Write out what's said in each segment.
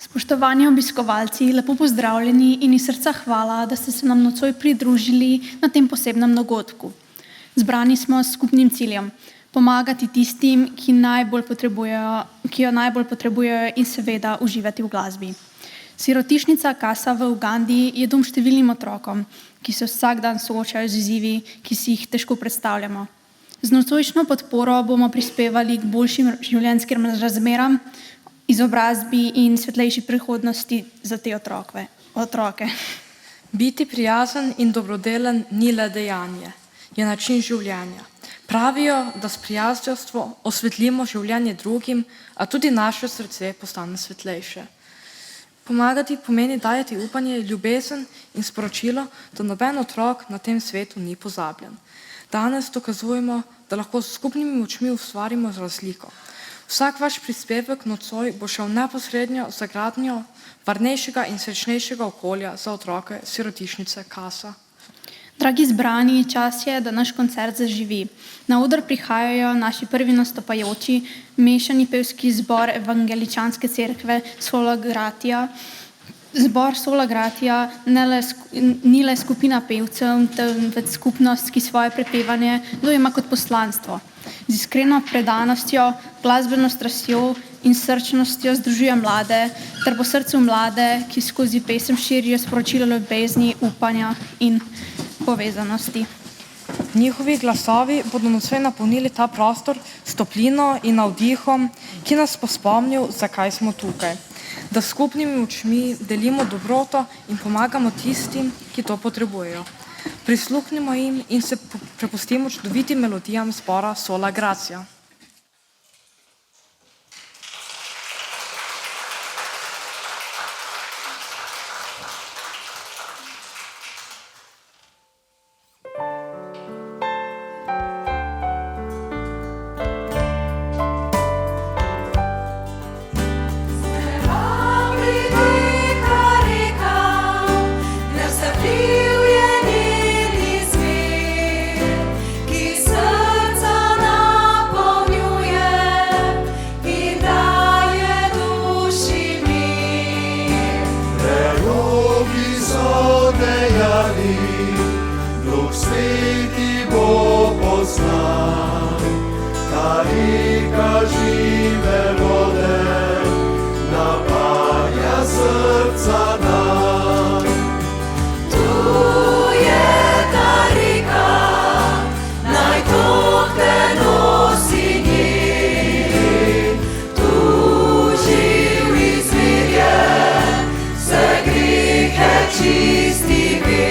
Spoštovani obiskovalci, lepo pozdravljeni in iz srca hvala, da ste se nam nocoj pridružili na tem posebnem dogodku. Zbrani smo s skupnim ciljem: pomagati tistim, ki jo najbolj potrebujejo in seveda uživati v glasbi. Sirotišnica Casa v Ugandi je dom številnim otrokom, ki se vsak dan soočajo z izzivi, ki si jih težko predstavljamo. Z nocojšnjo podporo bomo prispevali k boljšim življenjskim razmeram, izobrazbi in svetlejši prihodnosti za te otroke. Biti prijazen in dobrodelen ni le dejanje, je način življenja. Pravijo, da s prijaznostjo osvetlimo življenje drugim, a tudi naše srce postane svetlejše. Pomagati pomeni dajati upanje, ljubezen in sporočilo, da noben otrok na tem svetu ni pozabljen. Danes dokazujemo, da lahko s skupnimi močmi ustvarimo razliko. Vsak vaš prispevek nocoj bo šel neposredno za gradnjo varnejšega in srečnejšega okolja za otroke sirotišnice Casa. Dragi zbrani, čas je, da naš koncert zaživi. Na oder prihajajo naši prvi nastopajoči, mešani pevski zbor Evangeličanske cerkve Sola Gratia. Zbor Sola Gratia ni le skupina pevcev, temveč skupnost, ki svoje prepevanje dojema kot poslanstvo. Z iskreno predanostjo, glasbeno strastjo in srčnostjo združuje mlade, ter po srcu mlade, ki skozi pesem širijo sporočilo ljubezni, upanja in povezanosti. Njihovi glasovi bodo nocoj napolnili ta prostor s toplino in navdihom, ki nas bo spomnil, zakaj smo tukaj. Da s skupnimi močmi delimo dobroto in pomagamo tistim, ki to potrebujejo. Prisluhnimo jim in se prepustimo čudovitim melodijam zbora Sola Gratia. Duh Sveti bo poznan, ta reka žive vode napaja srca nam. Tu je ta reka, naj tok te nosi njen, tu živ izvir je, vse grehe čisti ve.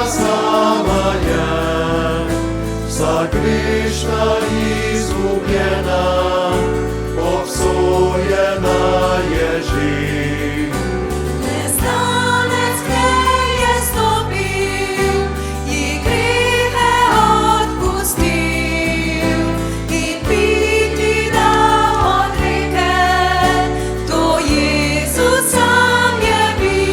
Sama je, vsa grešna izgubljena, obsojena je že. Neznanec k njej je stopil, ji grehe odpustil in piti dal od reke, to Jezus sam je bil.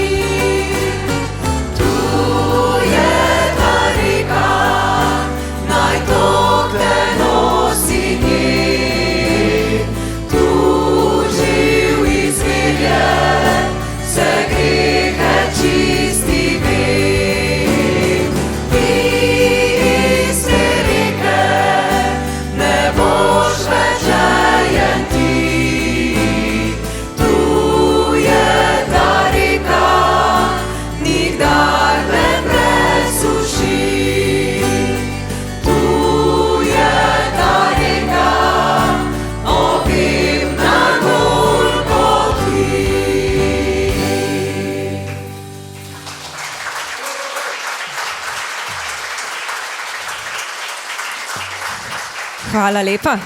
Hvala lepa.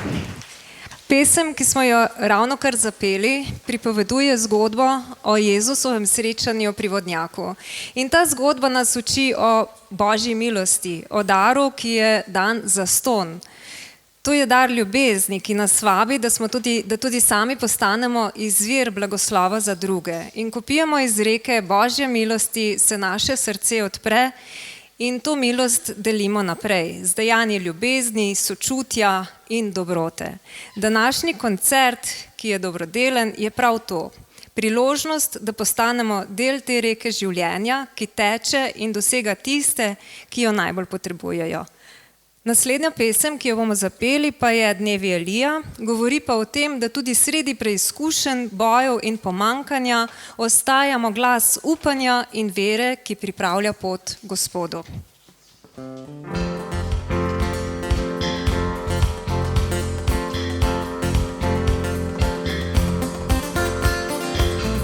Pesem, ki smo jo ravnokar zapeli, pripoveduje zgodbo o Jezusovem srečanju pri vodnjaku. In ta zgodba nas uči o Božji milosti, o daru, ki je dan zastonj. To je dar ljubezni, ki nas vabi, da tudi sami postanemo izvir blagoslova za druge. In ko pijemo iz reke Božje milosti, se naše srce odpre in to milost delimo naprej, z dejanji ljubezni, sočutja in dobrote. Današnji koncert, ki je dobrodelen, je prav to. Priložnost, da postanemo del te reke življenja, ki teče in dosega tiste, ki jo najbolj potrebujejo. Naslednja pesem, ki jo bomo zapeli, pa je Dnevi Elija, govori pa o tem, da tudi sredi preizkušenj, bojev in pomankanja ostajamo glas upanja in vere, ki pripravlja pot Gospodu.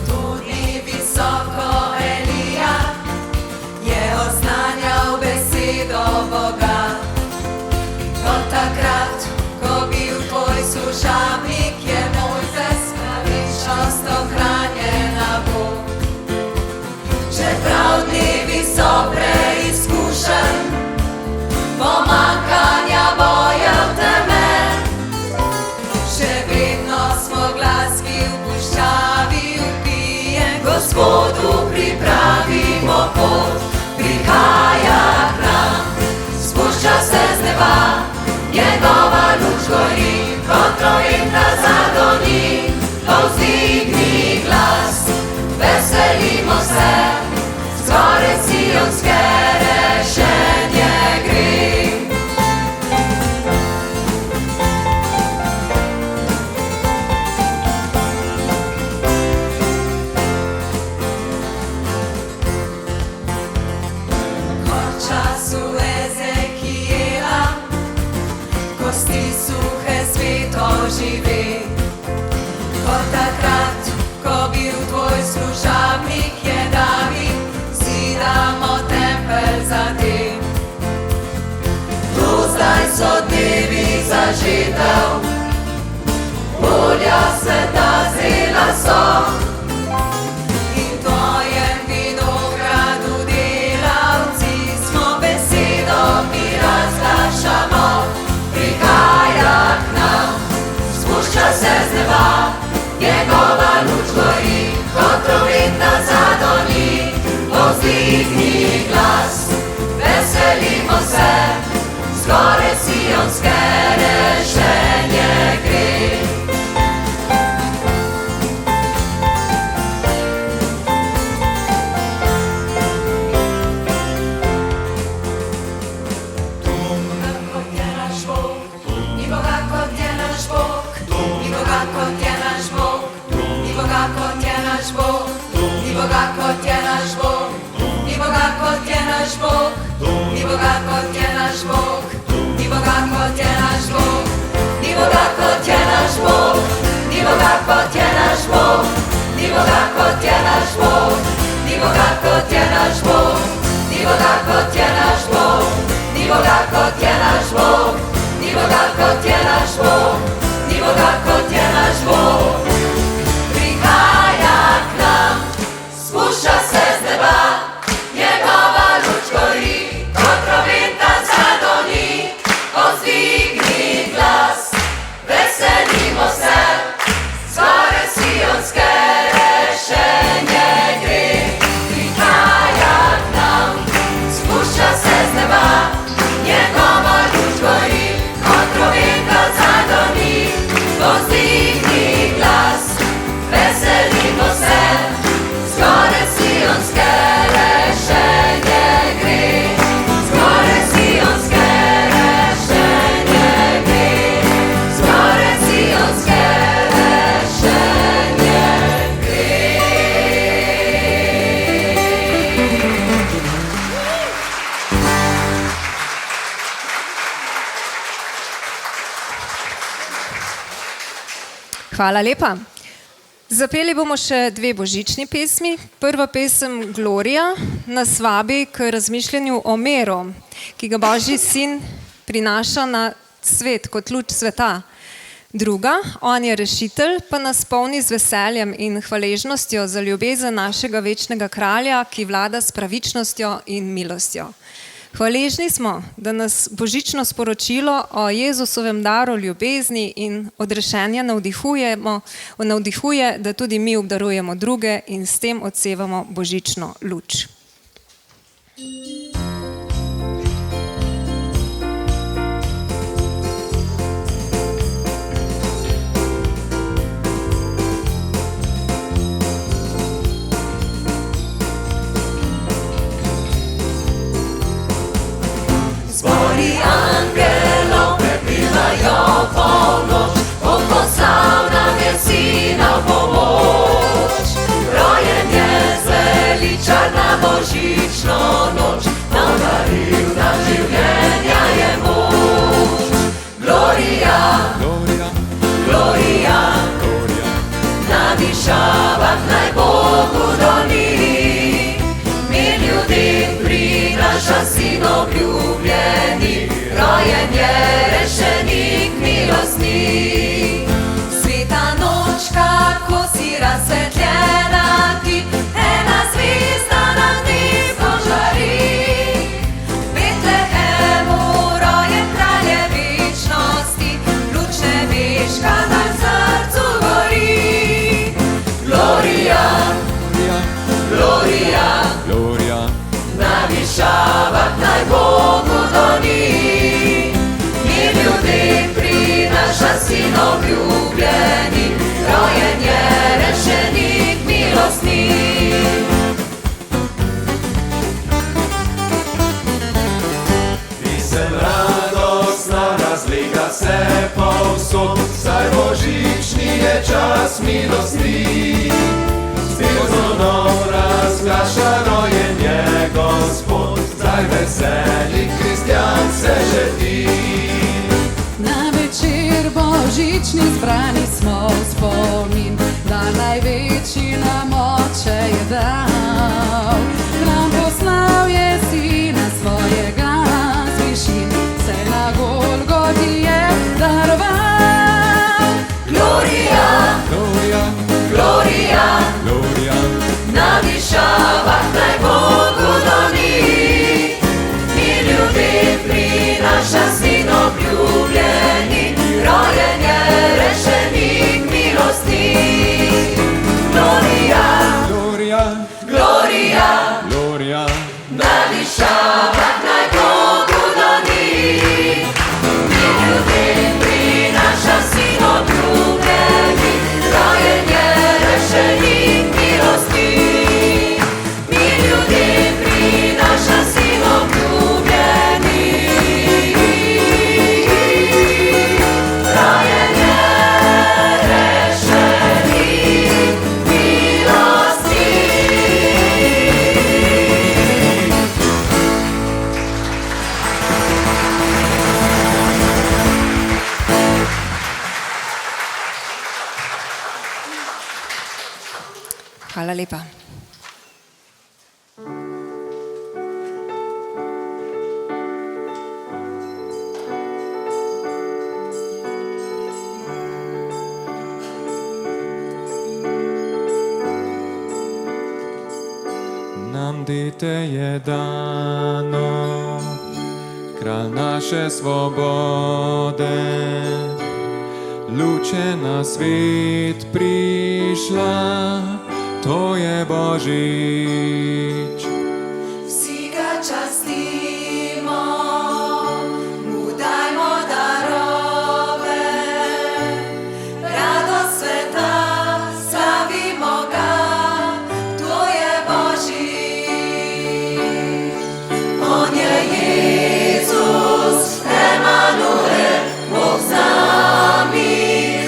To ni visoko Elija, je oznanjal besedo Boga. Kot takrat, ko bil tvoj služabnik, je Mojzes pravičnost ohranjena bo. Čeprav dnevi so preizkušenj, pomanjkanja, bojev, teme, še vedno smo glas, ki v puščavi vpije. Gospodu pripravimo pot, prihaja k nam, spušča se z neba. Njegova luč gori, kot trovina zadoni, povzdigni glas, veselimo se, zgoraj sionske rešenje gre. Kot času Ezekijela, kosti suhe svet oživi. Kot takrat, ko bil tvoj služabnik, je David, zidamo tempelj za te. Tu zdaj so dnevi zažitev, polja sveta zrela so. In v tvojem vinogradu delavci smo besedo mi razglašamo. Prihaja k nam, spušča se z neba, njegova luč gori, kot trovina zadoni, povzdigni glas, veselimo se, zgoraj sionske rešenje gre. Kot je naš Bog, ni Boga kot je naš Bog, ni Boga kot je naš Bog, ni Boga kot je naš Bog, ni Boga kot je naš Bog, ni Boga kot je naš Bog, ni Boga kot je naš Bog, ni Boga kot je naš Bog, ni Boga kot je naš Bog, ni Boga kot je naš Bog, ni Boga kot je naš Bog, ni Boga kot je naš Bog. Prihaja k nam, spušča se z neba, njegova luč gori, kot trovina zadoni, povzdigni glas, veselimo se, zgoraj sionske rešenje gre. Prihaja k nam, spušča se z neba, njegova luč gori, kot trovina zadoni, povzdigni glas, veselimo se, zgoraj sionske rešenje gre, zgoraj sionske rešenje gre, zgoraj sionske rešenje gre. Hvala lepa. Zapeli bomo še dve božični pesmi. Prva pesem Gloria nas vabi k razmišljanju o miru, ki ga Božji sin prinaša na svet kot luč sveta. Druga, on je rešitelj, pa nas polni z veseljem in hvaležnostjo za ljubezen našega večnega kralja, ki vlada s pravičnostjo in milostjo. Hvaležni smo, da nas božično sporočilo o Jezusovem daru ljubezni in odrešenja navdihuje, da tudi mi obdarujemo druge in s tem odsevamo božično luč. Zbori angelov prepivajo polnoč, Bog poslal nam je Sina v pomoč. Rojen je zveličar na božično noč, nadaril nam življenja je moč. Gloria, Gloria, gloria, Gloria, na višavah naj Bogu doni. Mi ljudem prinaša Sin obljubljeni, rojen je rešenik milostnik. Sveta noč, kako si razsvetljena ti, ena zvezda nad nebom žari. V Betlehemu rojen kralj večnosti, luč nebeška na srcu gori. Gloria, Gloria, gloria, Gloria, na višavah naj Bogu doni. Mi ljudem prinaša Sin obljubljeni, rojen je rešenik milostnik. Pisem radostna razlega se povsod, saj božični je čas milosti. Zvezdno razglaša, rojen je Gospod, zdaj veseli kristjan se želi. Na večer božični zbrani smo v spomin, da največji nam Oče je dal. Nam poslal je Sina svojega z višin, se na Golgoti je daroval. Gloria, Gloria, gloria, Gloria, na višavah naj Bogu doni. Mi ljudem prinaša Sin obljubljeni, rojen je rešenik milostnik. Gloria, Gloria, gloria, Gloria, na višavah naj Bogu doni. Mi ljudem prinaša Sin obljubljeni, rojen je rešenik milostnik. Mi ljudem prinaša Sin obljubljeni, rojen je rešenik milostnik. Hvala lepa. nam dite je dano, kralj naše svobode. Luče na svet prišla, to je Božič. Vsi ga častimo, mu dajmo darove, radost sveta, slavimo ga, to je Božič. On je Jezus, Emanuel, Bog z nami,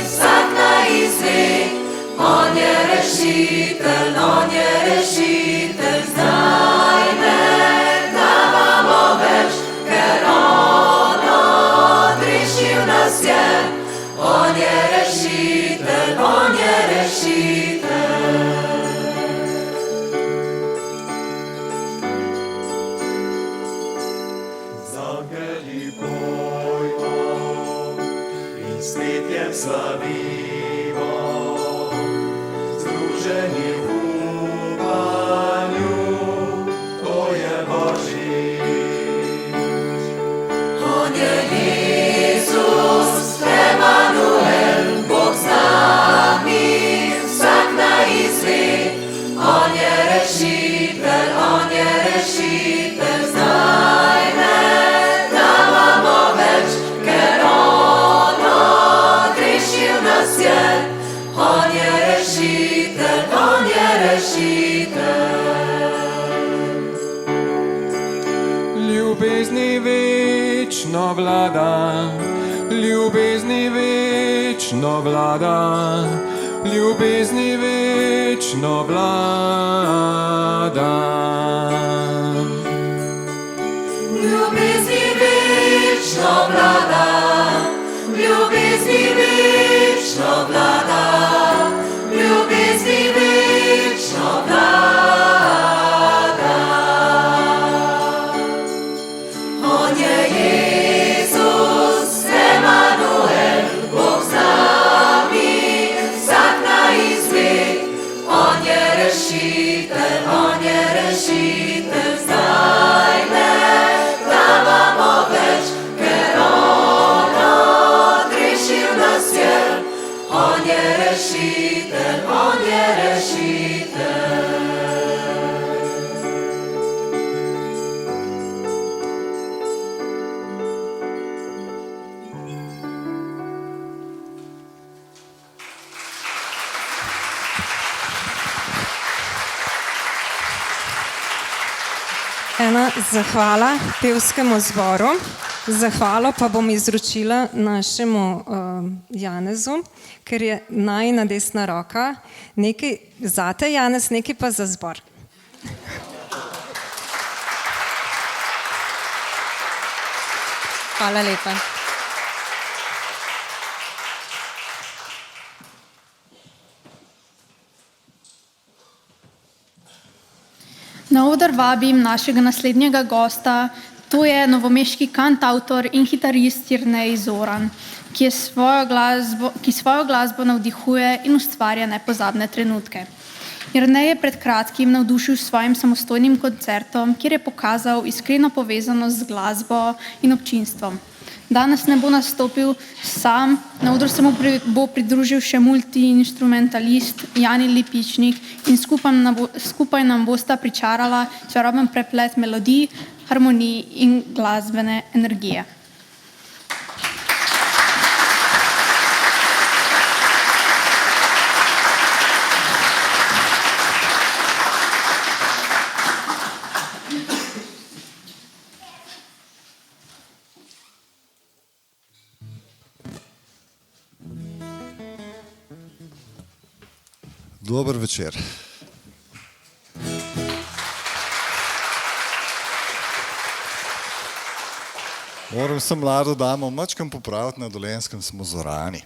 vsak naj izve. On je rešitelj, on je rešitelj, zdaj ne davamo več, ker on odrešil nas je. On je rešitelj, on je rešitelj. Z angeli pojmo in s petjem slavimo. vlada, ljubezni večno vlada, ljubezni večno vlada. Ljubezni večno vlada, ljubezni večno vlada, ljubezni večno vlada. On je Jezus, Emanuel, Bog z nami, vsak na izgled. On je rešitelj, on je rešitelj, zdaj ne davamo več, ker on odrešil nas je. On je rešitelj, on je rešitelj. Ena zahvala pevskemu zboru, zahvalo pa bom izročila našemu Janezu, ker je najina desna roka. Nekaj zate, Janez, nekaj pa za zbor. Hvala lepa. Na oder vabim našega naslednjega gosta, to je novomeški kantavtor in kitarist Jernej Zoran, ki svojo glasbo navdihuje in ustvarja nepozabne trenutke. Jernej je pred kratkim navdušil s svojim samostojnim koncertom, kjer je pokazal iskreno povezanost z glasbo in občinstvom. Danes ne bo nastopil sam, na odru se mu bo pridružil še multiinstrumentalist Jani Lipičnik in skupaj nam bosta pričarala čaroben preplet melodij, harmonij in glasbene energije. Dober večer. Moram se mlado damo mačkam popraviti, na Dolenjskem smo zorani.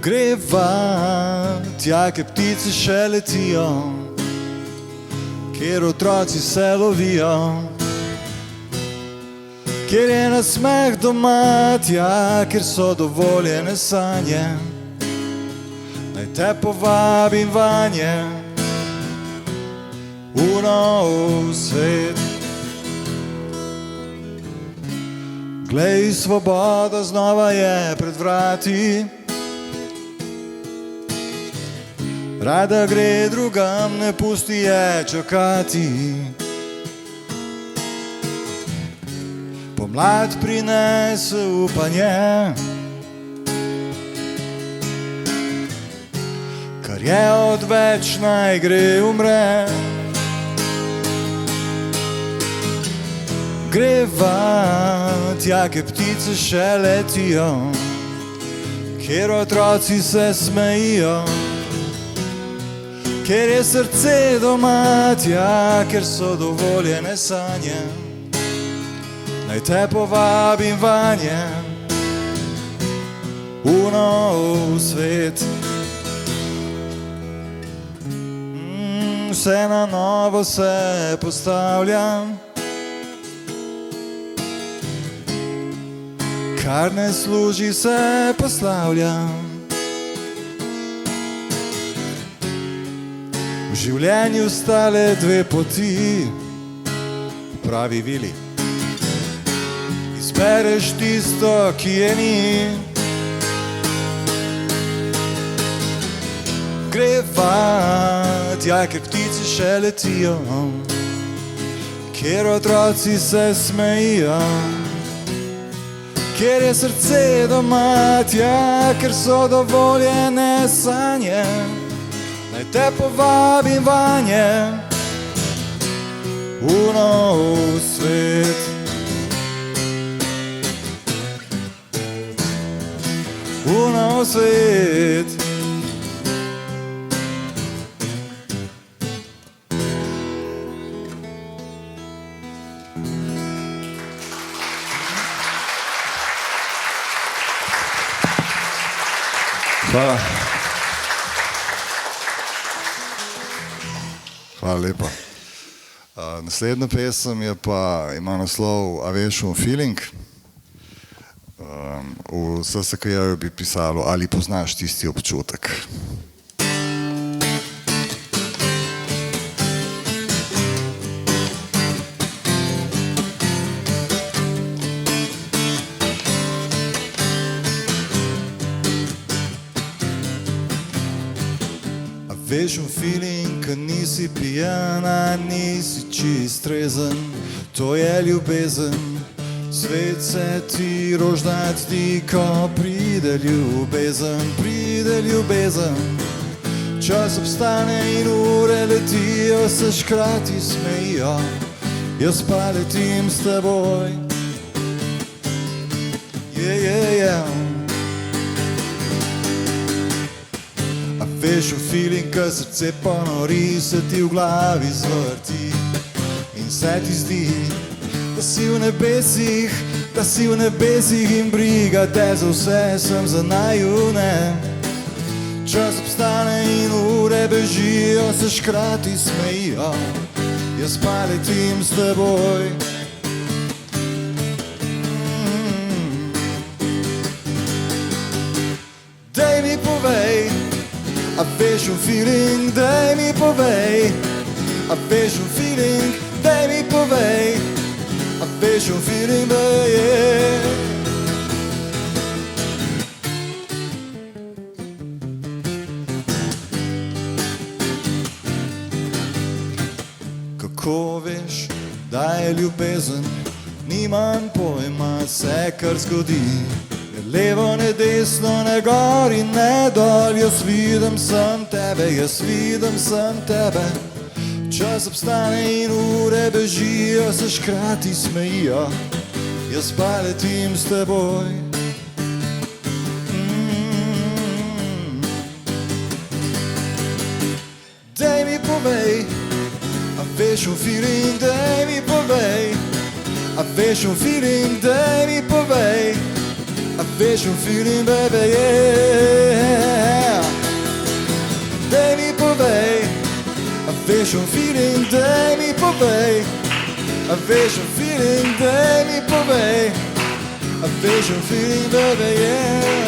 Greva tja, ke ptice še letijo, kjer otroci se lovijo, kjer je nasmeh doma, tja, kjer so dovoljene sanje. Naj te povabim vanje, v nov svet. Glej, svoboda znova je pred vrati, rada gre drugam, ne pusti je čakati. Pomlad prinese upanje, kar je odveč, naj gre umre. Greva tja, ke ptice še letijo, kjer otroci se smejijo, kjer je srce doma, tja, kjer so dovoljene sanje. Naj te povabim vanje, v nov svet. Vse na novo se postavljam, kar ne služi se poslavljam. V življenju sta le dve poti, pravi Vili. Iz zbereš tisto, ki je ni. Greva tja, ker ptice še letijo, kjer otroci se smejijo, kjer je srce doma, tja, ker so dovoljene sanje. Naj te povabim vanje, v nov svet. V nov svet. Hvala. Hvala lepa. Naslednja pesem je pa, ima naslov A veš un feeling. V SSKJ bi pisalo, ali poznaš tisti občutek. Veš un feeling, kad nisi pijana, nisi čist trezen, to je ljubezen. Svet se ti rožnat zdi, ko pride ljubezen, pride ljubezen. Čas obstane in ure letijo, se škrati smejijo, jaz pa letim s teboj. Veš v feeling, ko srce ponori, se ti v glavi zvrti in se ti zdi, da si v nebesih, da si v nebesih in briga te za vse sem za najune. Čas obstane in ure bežijo, se škrati smejijo, jaz pa letim s teboj. Daj mi povej, a veš un feeling, daj mi povej. A veš un feeling, daj mi povej. A veš un feeling, baje. Kako veš, da je ljubezen, nimam pojma, se kar zgodi. Levo, ne desno, ne gor in ne dol, jaz vidim sem tebe, jaz vidim sem tebe. Čas obstane in ure bežijo, se škrati smejijo, jaz pa letim s teboj. Daj mi povej, a veš un feeling, daj mi povej. A veš un feeling, daj mi povej. A veš un feeling, baby, yeah. Daj mi povej. A veš un feeling, daj mi povej. A veš un feeling, daj mi povej. A veš un feeling, baby, yeah.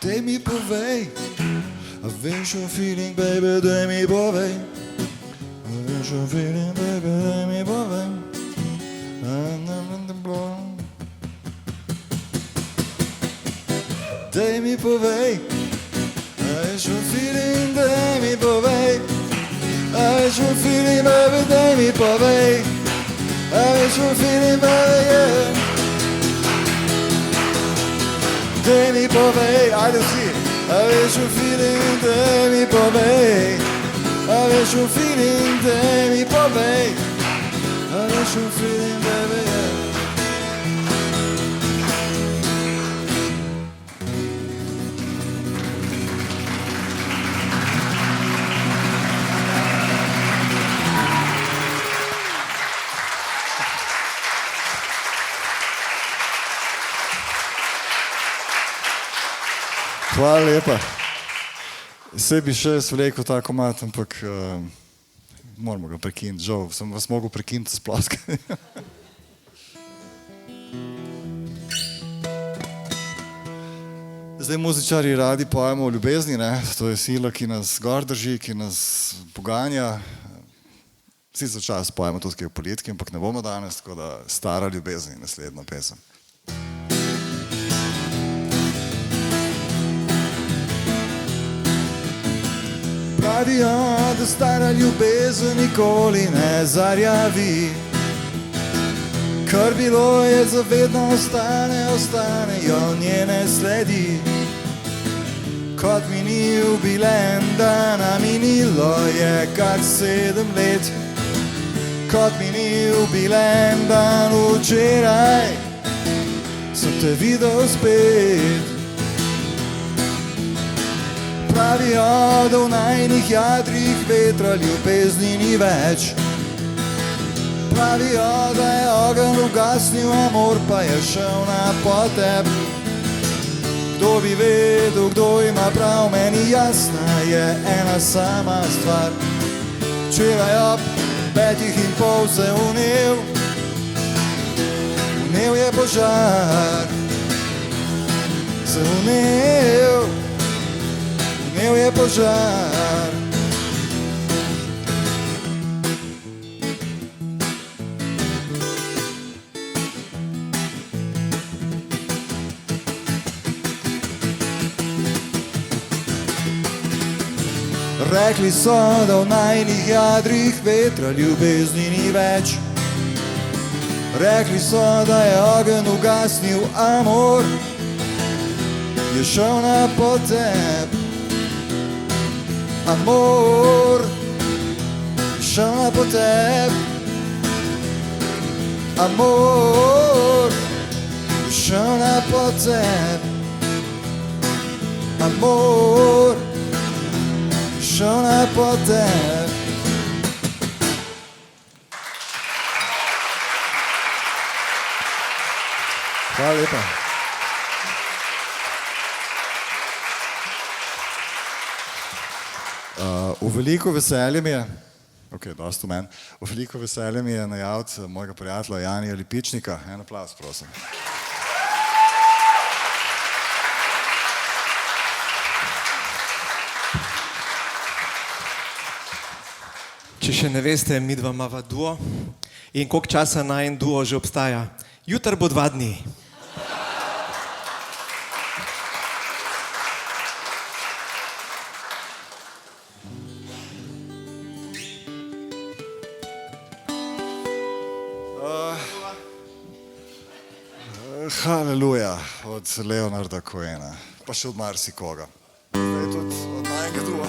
Daj mi povej, a veš un feeling, baby, daj mi povej. A veš un feeling, baby, daj mi povej. Daj mi povej, a veš un feeling, daj mi povej. A veš un feeling, baby, daj mi povej. A veš un feeling, baby, yeah. Daj mi povej, ajde vsi. A veš un feeling, daj mi povej. A veš un feeling, daj mi povej. A veš un feeling, baby, yeah. Hvala lepa. Saj bi še jaz vlekel ta komad, ampak moramo ga prekiniti, žal, sem vas mogel prekiniti s ploskanjem. Zdaj muzičari radi pojemo o ljubezni, ne? To je sila, ki nas gor drži, ki nas poganja. Sicer čas pojemo tudi kaj o politiki, ampak ne bomo danes, tako da Stara ljubezen, naslednja pesem. Pravijo, da stara ljubezen nikoli ne zarjavi. Kar bilo je zavedno ostanejo njene sledi. Kot mini jubilen dan, a minilo je kar 7 let. Kot mini jubilen dan včeraj sem te videl spet. Pravijo, da v najnih jadrih vetra ljubezni ni več. Pravijo, da je ogenj ugasnil, amor pa je šel na potep. Kdo bi vedel, kdo ima prav, meni jasna je ena sama stvar. Včeraj ob 5:30 se vnel je požar. Se vnel je požar. Rekli so, da v najnih jadrih vetra ljubezni ni več. Rekli so, da je ogenj ugasnil, amor je šel na potep. Amor je šel na potep. Amor je šel na potep. Amor šel na potep. Hvala lepa. V veliko veselje mi je, dosti v meni, v veliko veselje mi je najaviti mojega prijatelja Janija Lipičnika. En aplavz, prosim. Če še ne veste, midva imava duo in koliko časa najin duo že obstaja. Jutri bo 2 dni. Haleluja od Leonarda Cohena, pa še od marsikoga. Zdaj tudi od najnega duo.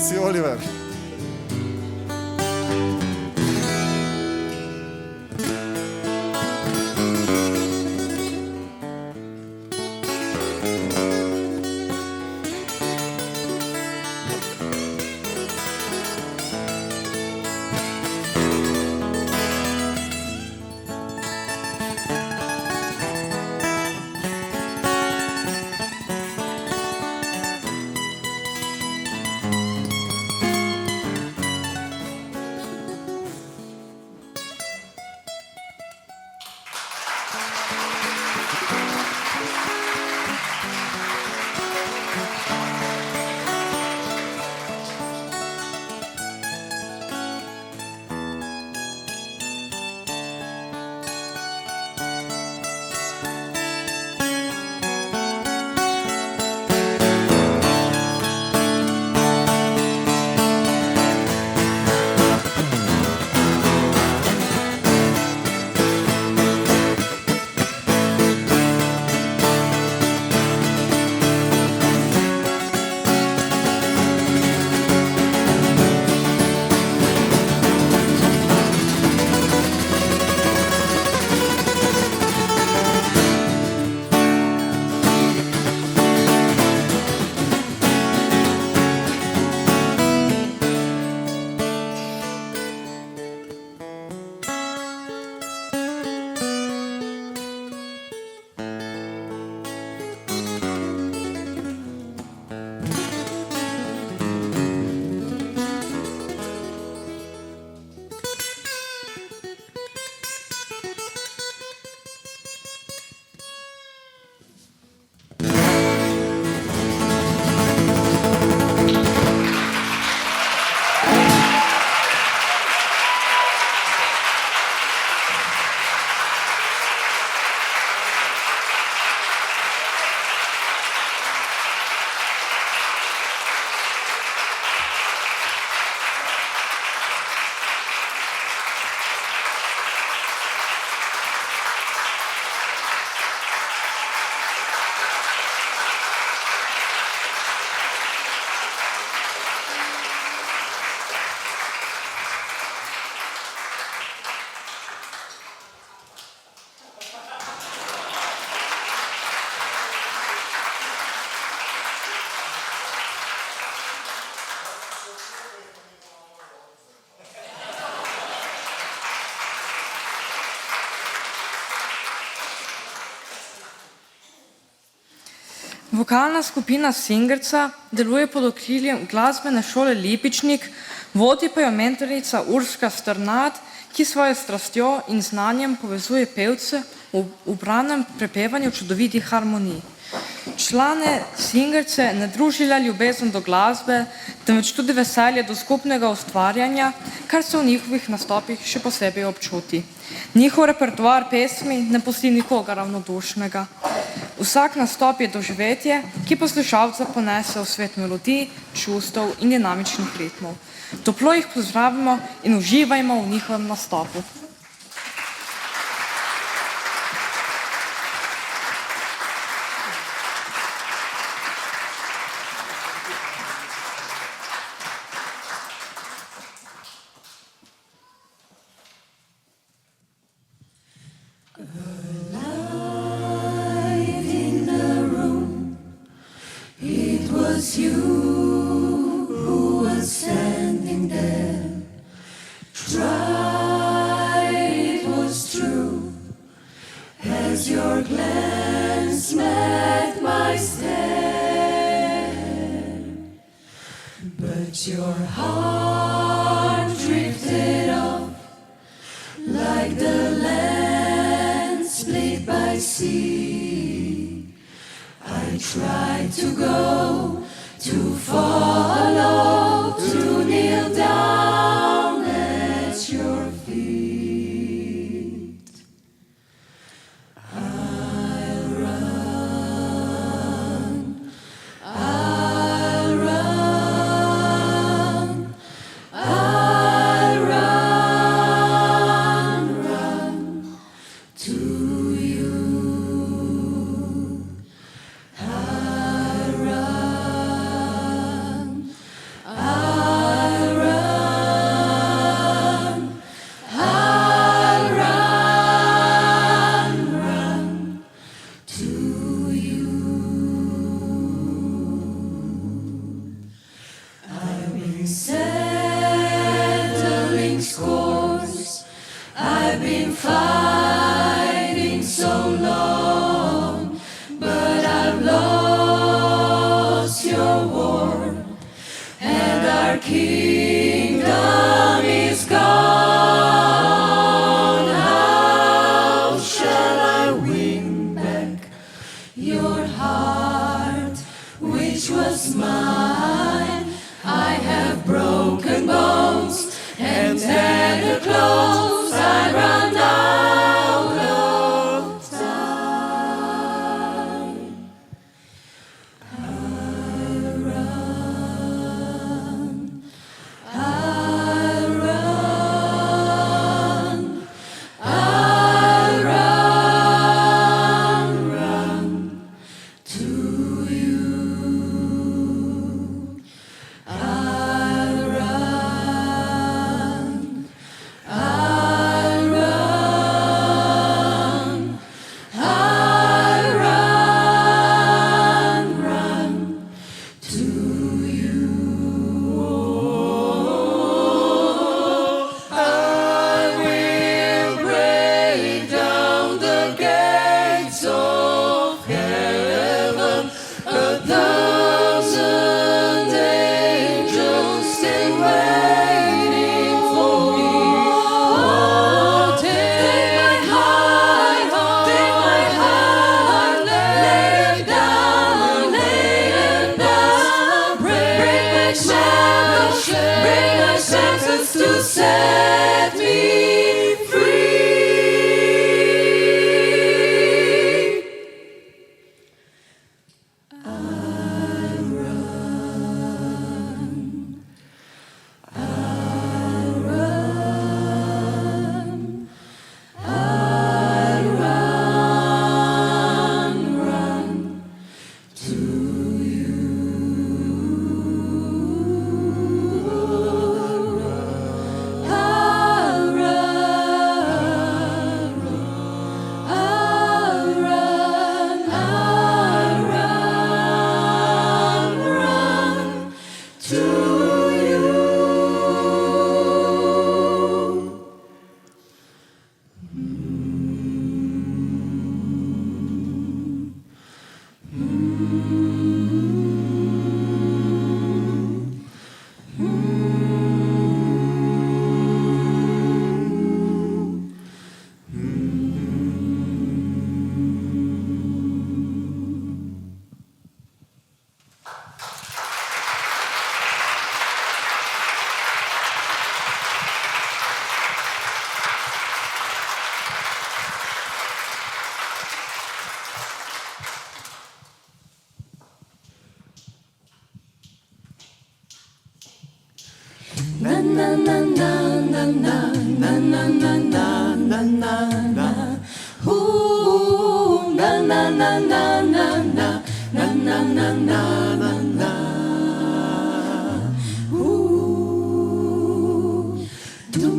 Si Oliver. Vokalna skupina Singerca deluje pod okriljem glasbene šole Lipičnik, vodi pa jo mentorica Urška Strnad, ki svojo strastjo in znanjem povezuje pevce v ubranem prepevanju čudovitih harmonij. Člane Singerce ne druži le ljubezen do glasbe, temveč tudi veselje do skupnega ustvarjanja, kar se v njihovih nastopih še posebej občuti. Njihov repertoar pesmi ne pusti nikogar ravnodušnega. Vsak nastop je doživetje, ki poslušalca ponese v svet melodij, čustev in dinamičnih ritmov. Toplo jih pozdravimo in uživajmo v njihovem nastopu.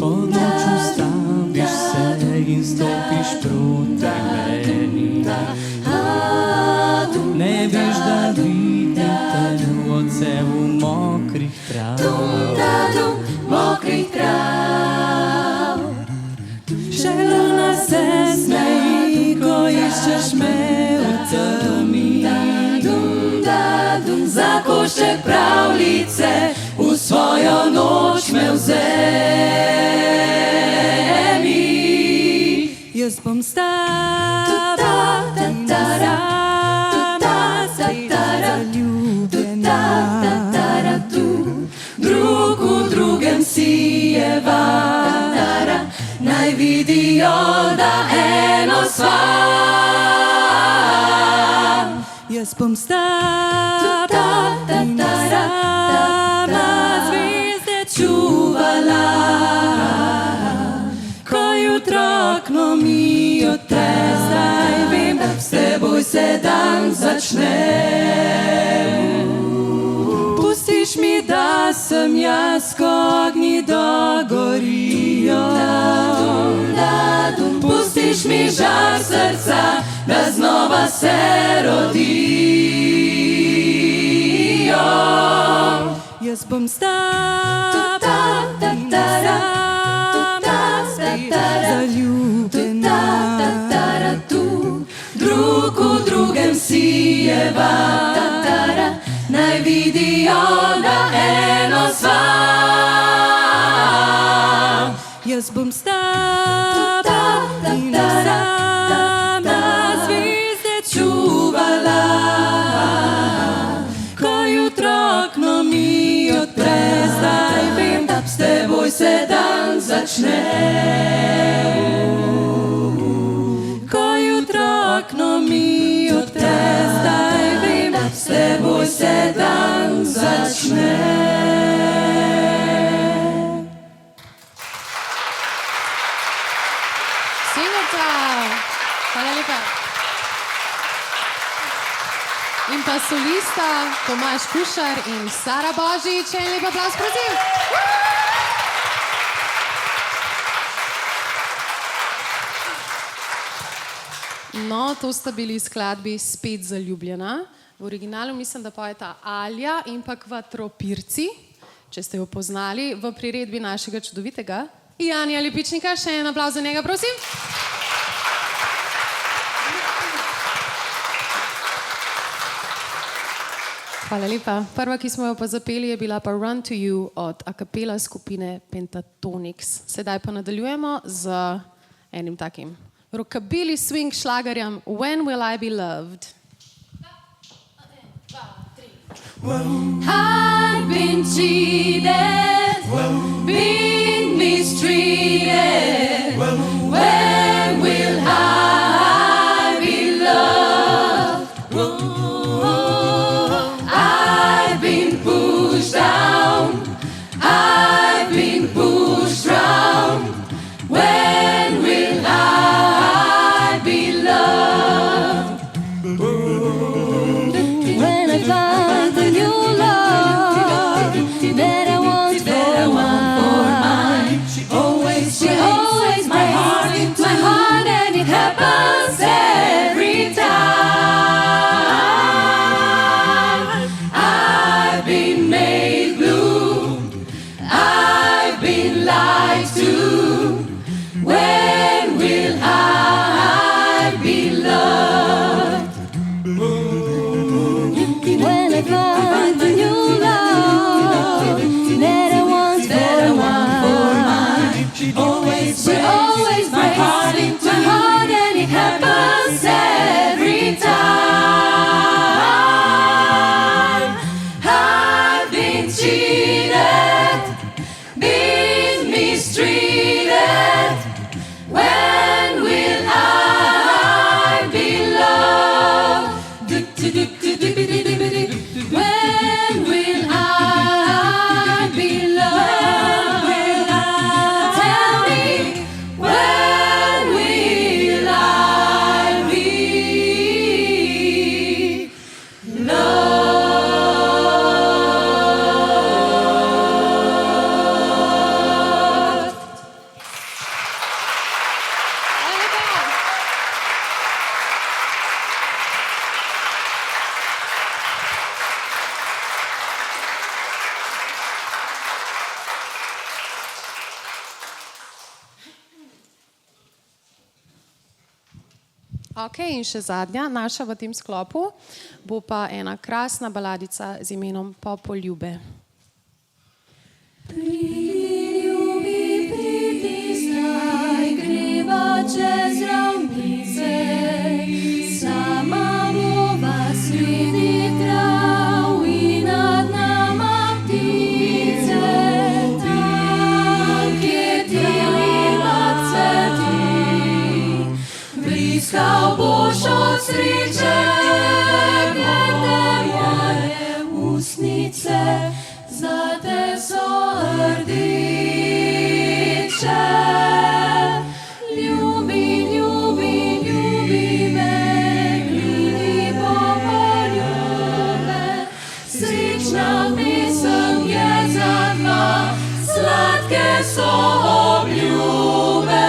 Po noč ustaviš se in stopiš proti meni. Ne veš, da vidim te odsev mokrih trav. Še luna se smeji, ko iščeš me v temi. Za košček pravljice v svojo noč me vzemi. Jaz bom s tabo in sama spet zaljubljena. Drug v drugem sijeva, naj vidijo, da eno sva. Jaz bom s tabo in sama zvezde čuvala. Ko jutro okno mi odpre, zdaj vem, s teboj se dan začne. Pustiš mi, da sem jaz, ko ognji dogorijo. Pustiš mi žar srca, da znova se rodijo. Jaz bom s tabo in sama spet zaljubljena. Drug v drugem sijeva, naj vidijo, da eno sva. Jaz bom s tabo in sama zvezde čuvala. Ko jutro okno mi odpre, zdaj vem, s teboj se dan začne. Ko jutro okno mi odpre, zdaj vem, s teboj se dan začne. Hvala lepa. In pa solista Tomaž Kušar in Sara Božič. En lep aplavz, prosim. No, to sta bili skladbi Spet zaljubljena. V originalu mislim, da pojeta Alja in pa Kvatropirci, če ste jo poznali, v priredbi našega čudovitega Janija Lipičnika. Še en aplavz za njega, prosim. Hvala lepa. Prva, ki smo jo pa zapeli, je bila pa Run to You od a cappella skupine Pentatonix. Sedaj pa nadaljujemo z enim takim rockabilly swing šlagerjem When Will I Be Loved? I've been cheated, been mistreated. When will I be loved? I've been pushed down, I've been pushed round. When will I be loved? When I find the new love that I want for mine, she always breaks my heart, and it happens every time. I've been made blue, I've been lied to. When will I be loved? When I find the new love that I want for mine, she always breaks my heart, and it happens every time. I've been cheated, been mistreated. When will I be loved? When will I be loved? Ok, in še zadnja naša v tem sklopu bo pa ena krasna baladica z imenom Popoljube. Pridi zdaj, greva čez ravnice, sama bova sredi trav in nad nama ptice. Tam, kjer trava cveti, bliskal boš od sreče, glede moje usnice, zate so rdeče. Ljubi, ljubi, ljubi me, pridi Popoljube. Srečna pesem je za dva, sladke so obljube.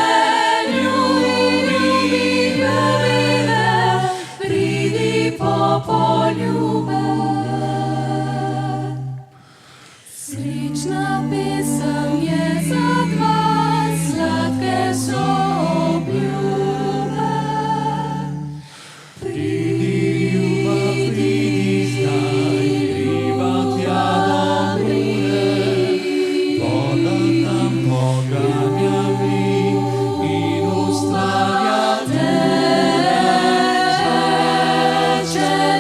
Ljubi, ljubi, ljubi me, pridi Popoljube. Srečna pesem je za dva, sladke so obljube. Pridi, ljuba, pridi zdaj, greva tja do Mure. Voda tam poganja mi in ustvarja teče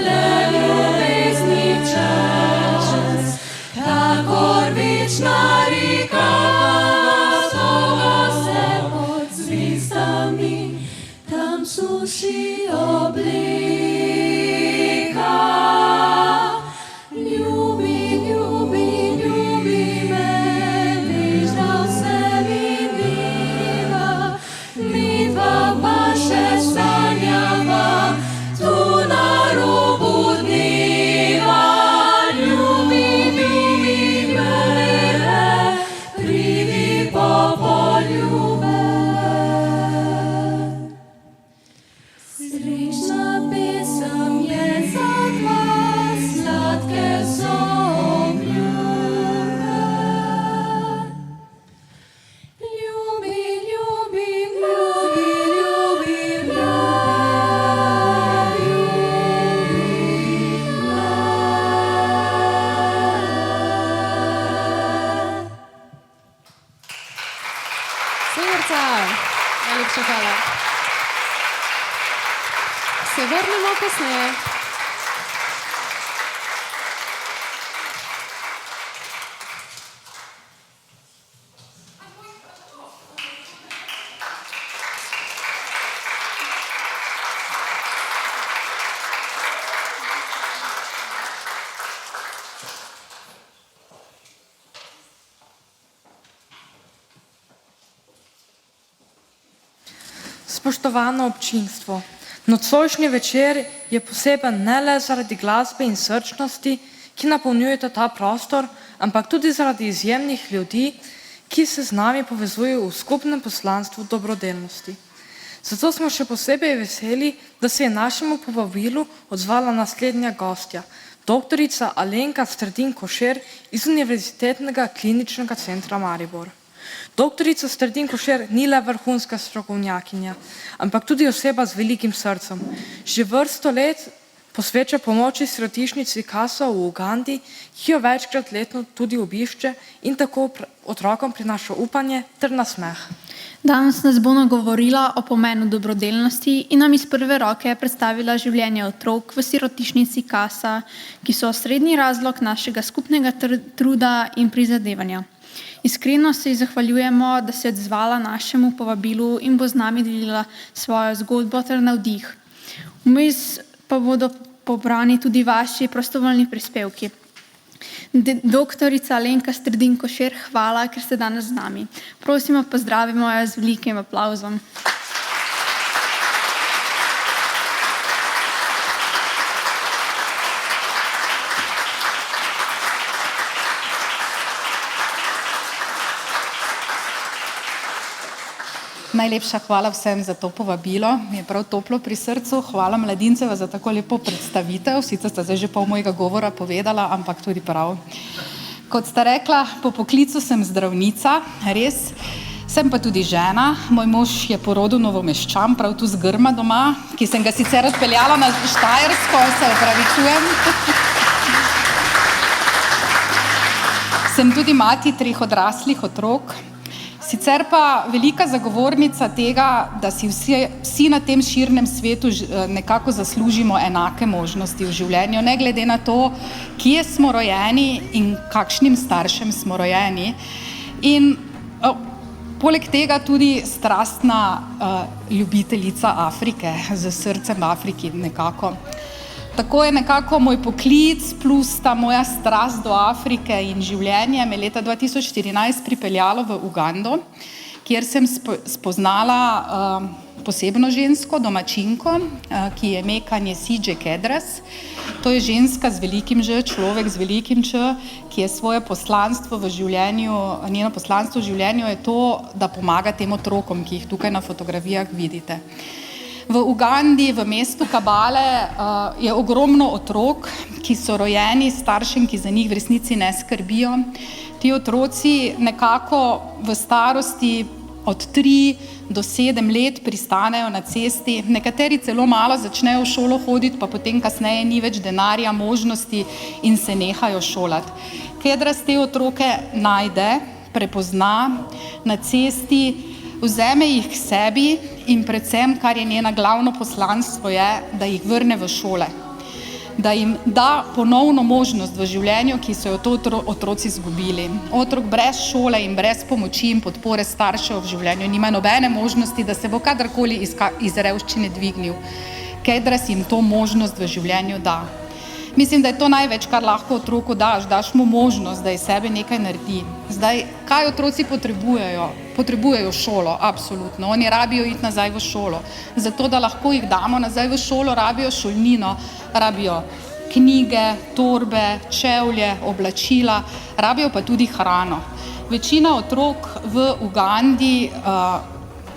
le ljubezni čas. Kakor večna reka, zova se pod zvezdami, tam suši obleka. Ljubi, ljubi, ljubi me, veš, da vse vidiva, midva pa še sanjava, tu na robu dneva. Ljubi, ljubi me, pridi Popoljube. Srečna pesem je za dva, sladke so obljube. Ljubi, ljubi, ljubi, ljubi me, Severca, najlepša hvala. Se vrnemo kasneje. Spoštovano občinstvo, nocojšnji večer je poseben ne le zaradi glasbe in srčnosti, ki napolnjujete ta prostor, ampak tudi zaradi izjemnih ljudi, ki se z nami povezujejo v skupnem poslanstvu dobrodelnosti. Zato smo še posebej veseli, da se je našemu povabilu odzvala naslednja gostja, doktorica Alenka Strdin Košir iz Univerzitetnega kliničnega centra Maribor. Doktorica Strdin Košir ni le vrhunska strokovnjakinja, ampak tudi oseba z velikim srcem. Že vrsto let posveča pomoči sirotišnici Kaso v Ugandi, ki jo večkrat letno tudi obišče in tako otrokom prinaša upanje ter nasmeh. Danes nas bo nagovorila o pomenu dobrodelnosti in nam iz prve roke predstavila življenje otrok v sirotišnici Kasa, ki so osrednji razlog našega skupnega truda in prizadevanja. Iskreno se ji zahvaljujemo, da se je odzvala našemu povabilu in bo z nami delila svojo zgodbo ter navdih. Vmes pa bodo pobrani tudi vaši prostovoljni prispevki. Doktorica Alenka Strdin Košir, hvala, ker ste danes z nami. Prosimo, pozdravimo jo z velikim aplavzom. Najlepša hvala vsem za to povabilo, mi je prav toplo pri srcu. Hvala Mladinceva za tako lepo predstavitev, sicer sta zdaj že pol mojega govora povedala, ampak tudi prav. Kot sta rekla, po poklicu sem zdravnica, res. Sem pa tudi žena, moj mož je po rodu Novomeščan, prav tu z Grma doma, ki sem ga sicer odpeljala na Štajersko, se opravičujem. Sem tudi mati 3 odraslih otrok, sicer pa velika zagovornica tega, da si vsi na tem širnem svetu nekako zaslužimo enake možnosti v življenju, ne glede na to, kje smo rojeni in kakšnim staršem smo rojeni. In poleg tega tudi strastna ljubiteljica Afrike, z srcem v Afriki nekako. Tako je nekako moj poklic plus ta moja strast do Afrike in življenje me leta 2014 pripeljalo v Ugando, kjer sem spoznala posebno žensko, domačinko, ki je ime Kanyesije Kedras. To je ženska z velikim Ž, človek z velikim Č, ki je svoje poslanstvo v življenju, njeno poslanstvo v življenju je to, da pomaga tem otrokom, ki jih tukaj na fotografijah vidite. V Ugandi, v mestu Kabale, je ogromno otrok, ki so rojeni staršem, ki za njih v resnici ne skrbijo. Ti otroci nekako v starosti od 3 do 7 let pristanejo na cesti, nekateri celo malo začnejo v šolo hoditi, pa potem kasneje ni več denarja, možnosti in se nehajo šolati. Kedras te otroke najde, prepozna na cesti, vzame jih k sebi in predvsem, kar je njena glavno poslanstvo, je, da jih vrne v šole. Da jim da ponovno možnost v življenju, ki so jo otroci izgubili. Otrok brez šole in brez pomoči in podpore staršev v življenju nima nobene možnosti, da se bo kadarkoli iz revščine dvignil. Kedras jim to možnost v življenju da. Mislim, da je to največ, kar lahko otroku daš mu možnost, da iz sebe nekaj naredi. Zdaj, kaj otroci potrebujejo? Potrebujejo šolo, absolutno. Oni rabijo iti nazaj v šolo. Zato, da lahko jih damo nazaj v šolo, rabijo šolnino, rabijo knjige, torbe, čevlje, oblačila, rabijo pa tudi hrano. Večina otrok v Ugandi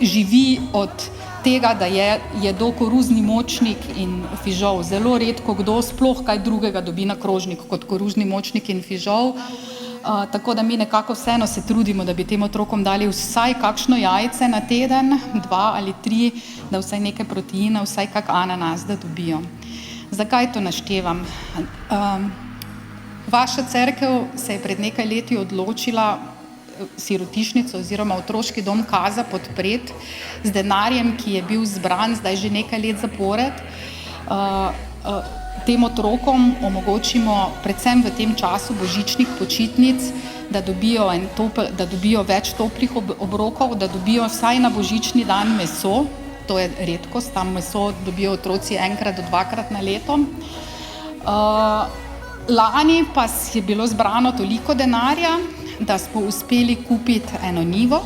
živi od tega, da jedo koruzni močnik in fižol. Zelo redko kdo sploh kaj drugega dobi na krožnik kot koruzni močnik in fižol. Tako da mi nekako vseeno se trudimo, da bi tem otrokom dali vsaj kakšno jajce na teden, 2 ali 3, da vsaj nekaj proteina, vsaj kak ananas, da dobijo. Zakaj to naštevam? Vaša cerkev se je pred nekaj leti odločila sirotišnico oziroma otroški dom Kaza podpreti z denarjem, ki je bil zbran zdaj že nekaj let zapored. Tem otrokom omogočimo predvsem v tem času božičnih počitnic, da dobijo več toplih obrokov, da dobijo vsaj na božični dan meso, to je redkost, tam meso dobijo otroci 1 do 2 na leto. Lani pa je bilo zbrano toliko denarja, da smo uspeli kupiti eno njivo.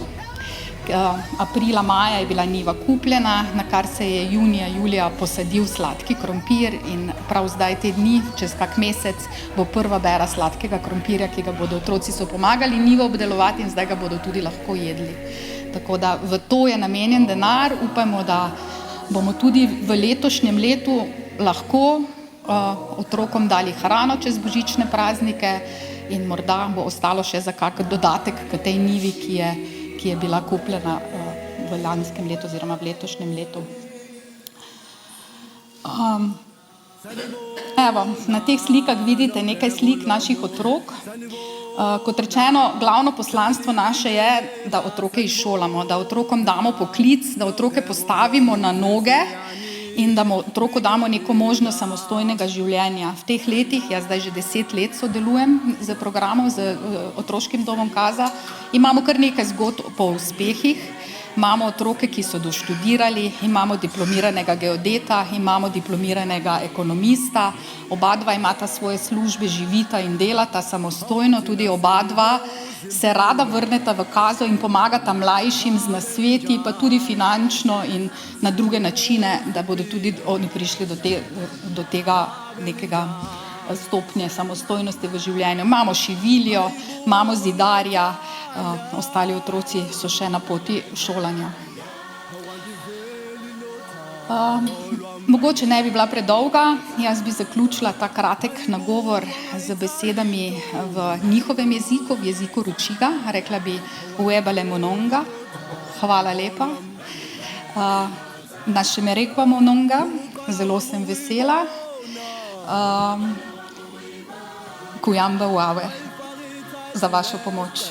Aprila, maja je bila njiva kupljena, na kar se je junija, julija posadil sladki krompir in prav zdaj te dni, čez kak mesec, bo prva bera sladkega krompirja, ki ga bodo otroci so pomagali njivo obdelovati in zdaj ga bodo tudi lahko jedli. Tako da v to je namenjen denar, upajmo, da bomo tudi v letošnjem letu lahko otrokom dali hrano čez božične praznike in morda bo ostalo še za kak dodatek k tej njivi, ki je bila kupljena v lanskem letu oziroma v letošnjem letu. Evo, na teh slikah vidite nekaj slik naših otrok. Kot rečeno, glavno poslanstvo naše je, da otroke izšolamo, da otrokom damo poklic, da otroke postavimo na noge in da otroku damo neko možnost samostojnega življenja. V teh letih, jaz zdaj že 10 let sodelujem z programom, z otroškim domom Kaza, imamo kar nekaj zgodb po uspehih. Imamo otroke, ki so doštudirali, imamo diplomiranega geodeta, imamo diplomiranega ekonomista, oba dva imata svoje službe, živita in delata samostojno, tudi oba dva se rada vrneta v Kazo in pomagata mlajšim z nasveti, pa tudi finančno in na druge načine, da bodo tudi oni prišli do tega nekega stopnje samostojnosti v življenju. Imamo šiviljo, imamo zidarja, ostali otroci so še na poti šolanja. Mogoče ne bi bila predolga, jaz bi zaključila ta kratek nagovor z besedami v njihovem jeziku, v jeziku Ručiga. Rekla bi uebale mononga, hvala lepa. Naše me rekva mononga, zelo sem vesela. Kujamba uave za vašo pomoč.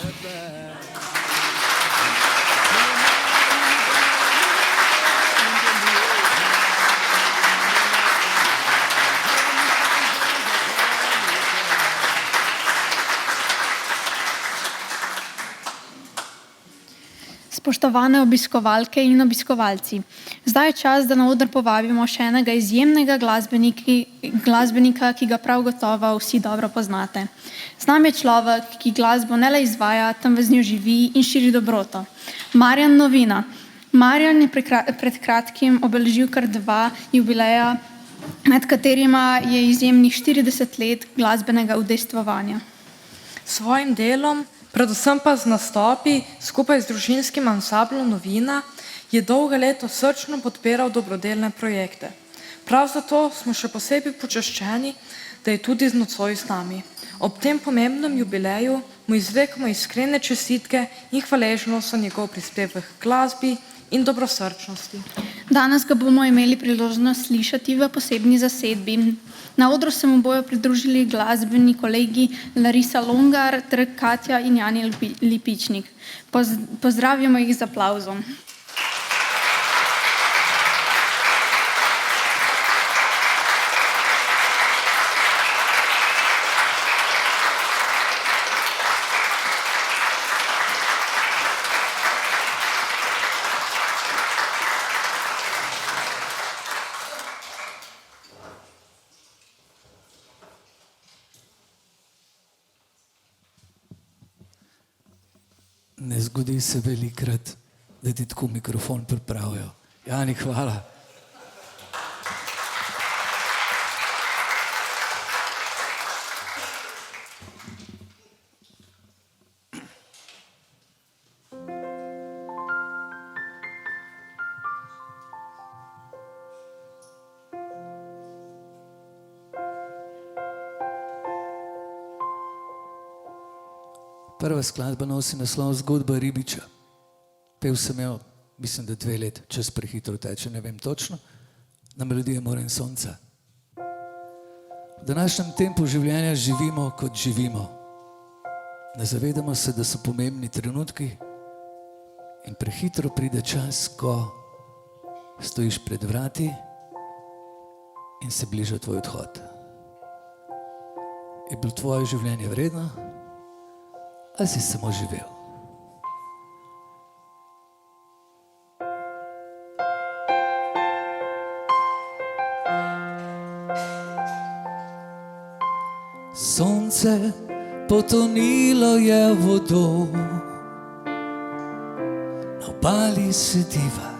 Spoštovane obiskovalke in obiskovalci, zdaj je čas, da na oder povabimo še enega izjemnega glasbenika, ki ga prav gotovo vsi dobro poznate. Z nami je človek, ki glasbo ne le izvaja, temveč z njo živi in širi dobroto. Marjan Novina. Marjan je pred kratkim obeležil kar 2 jubileja, med katerima je izjemnih 40 let glasbenega udejstvovanja. S svojim delom, predvsem pa z nastopi skupaj z družinskim ansamblom Novina, je dolga leta srčno podpiral dobrodelne projekte. Prav zato smo še posebej počaščeni, da je tudi nocoj z nami. Ob tem pomembnem jubileju mu izrekamo iskrene čestitke in hvaležnost za njegov prispevek k glasbi in dobrosrčnosti. Danes ga bomo imeli priložnost slišati v posebni zasedbi. Na odru se mu bojo pridružili glasbeni kolegi Larisa Longar ter Katja in Jani Lipičnik. Pozdravimo jih z aplavzom. Ne zgodi se velikrat, da ti tako mikrofon pripravijo. Jani, hvala. Prva skladba nosi naslov Zgodba ribiča. Pel sem jo, mislim, da 2 let, čas prehitro teče, ne vem točno, na melodije More in sonca. V današnjem tempu življenja živimo, kot živimo. Ne zavedamo se, da so pomembni trenutki in prehitro pride čas, ko stojiš pred vrati in se bliža tvoj odhod. Je bilo tvoje življenje vredno? Ali si samo živel? Sonce potonilo je v vodo, na obali sediva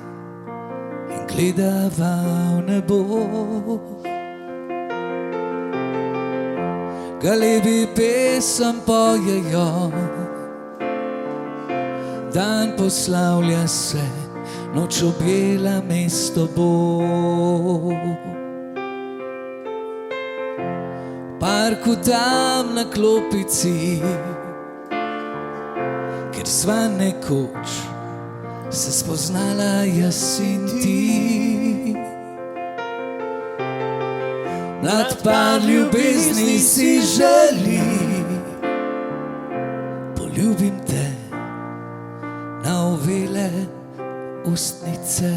in gledava v nebo. Galebi pesem pojejo, dan poslavlja se, noč objela mesto bo. V parku tam na klopici, ker sva nekoč se spoznala jaz in ti. Mlad par ljubezni si želi, poljubim te na ovele ustnice.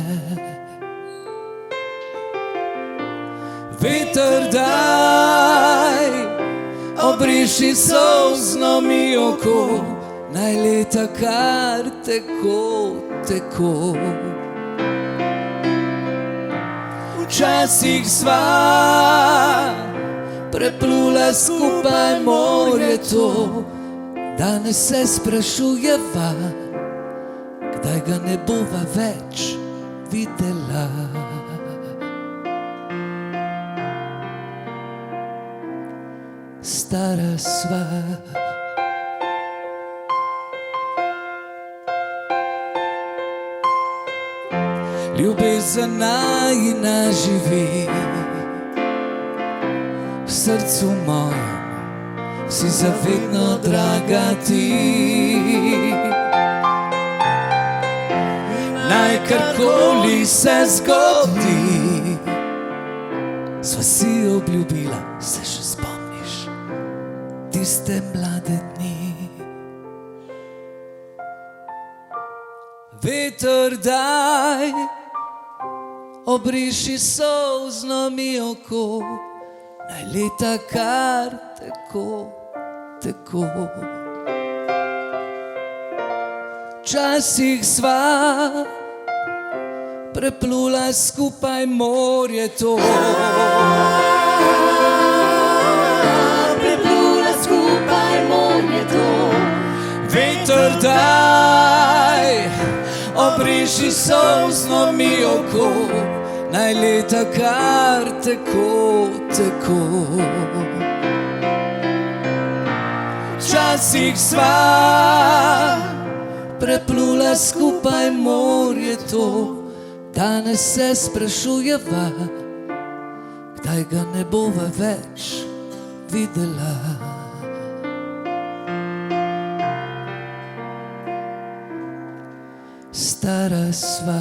Veter daj, obriši solzno mi oko, naj leta kar teko, teko. Včasih sva preplula skupaj morje to, danes se sprašujeva, kdaj ga ne bova več videla. Stara sva. ljubezen najina živi. V srcu mojem si zavedno draga ti. Naj karkoli se zgodi, sva si obljubila, se še spomniš tiste mlade dni. Veter daj, obriši solzno mi oko, naj leta kar tako, tako. Včasih sva preplula skupaj morje to. Preplula skupaj morje to. Veter daj, obriši solzno mi oko, naj leta kar tako, tako. Včasih sva preplula skupaj morje to, danes se sprašujeva, kdaj ga ne bova več videla. Stara sva.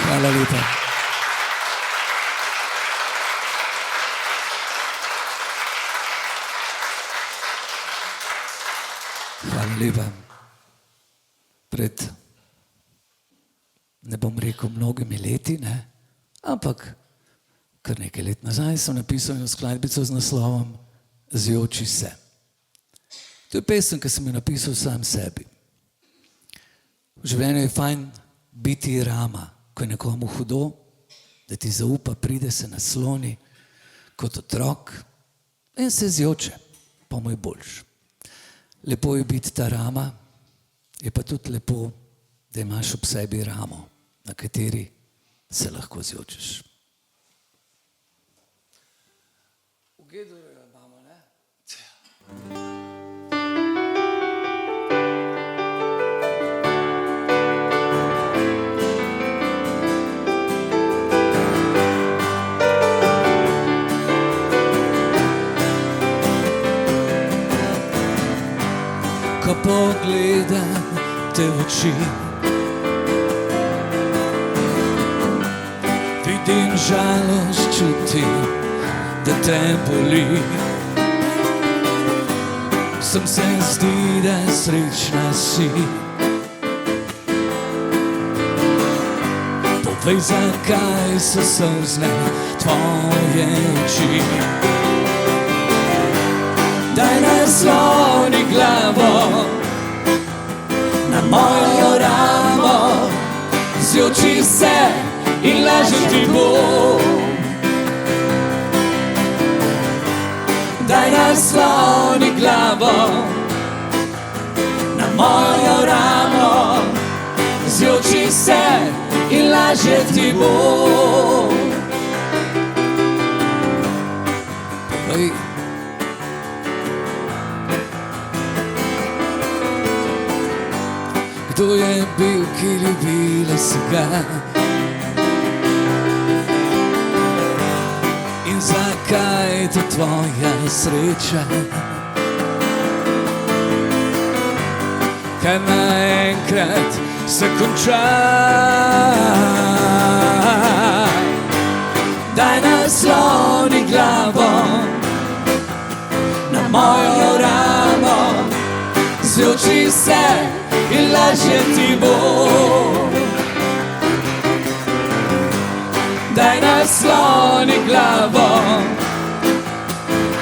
Hvala lepa. Hvala lepa. Pred, ne bom rekel mnogimi leti, ne? Ampak kar nekaj let nazaj sem napisal eno skladbico z naslovom Zjoči se. To je pesem, ki sem jo napisal sam sebi. V življenju je fajn biti rama, ko je nekomu hudo, da ti zaupa, pride se nasloni kot otrok in se zjoče, pa mu je boljš. Lepo je biti ta rama, je pa tudi lepo, da imaš ob sebi ramo, na kateri se lahko zjočeš. V Gedorju imamo, ne? Ko pogledam te v oči, vidim žalost, čutim, da te boli. Sem se zdi, da srečna si. Povej, zakaj so solzne tvoje oči. Daj nasloni glavo na mojo ramo, zjoči se in lažje ti bo. Daj nasloni glavo na mojo ramo, zjoči se in lažje ti bo. Povej, kdo je bil, ki ljubila si ga? In zakaj je to tvoja sreča? Kaj naenkrat se konča? Daj nasloni glavo na mojo ramo, zjoči se in lažje ti bo. Daj nasloni glavo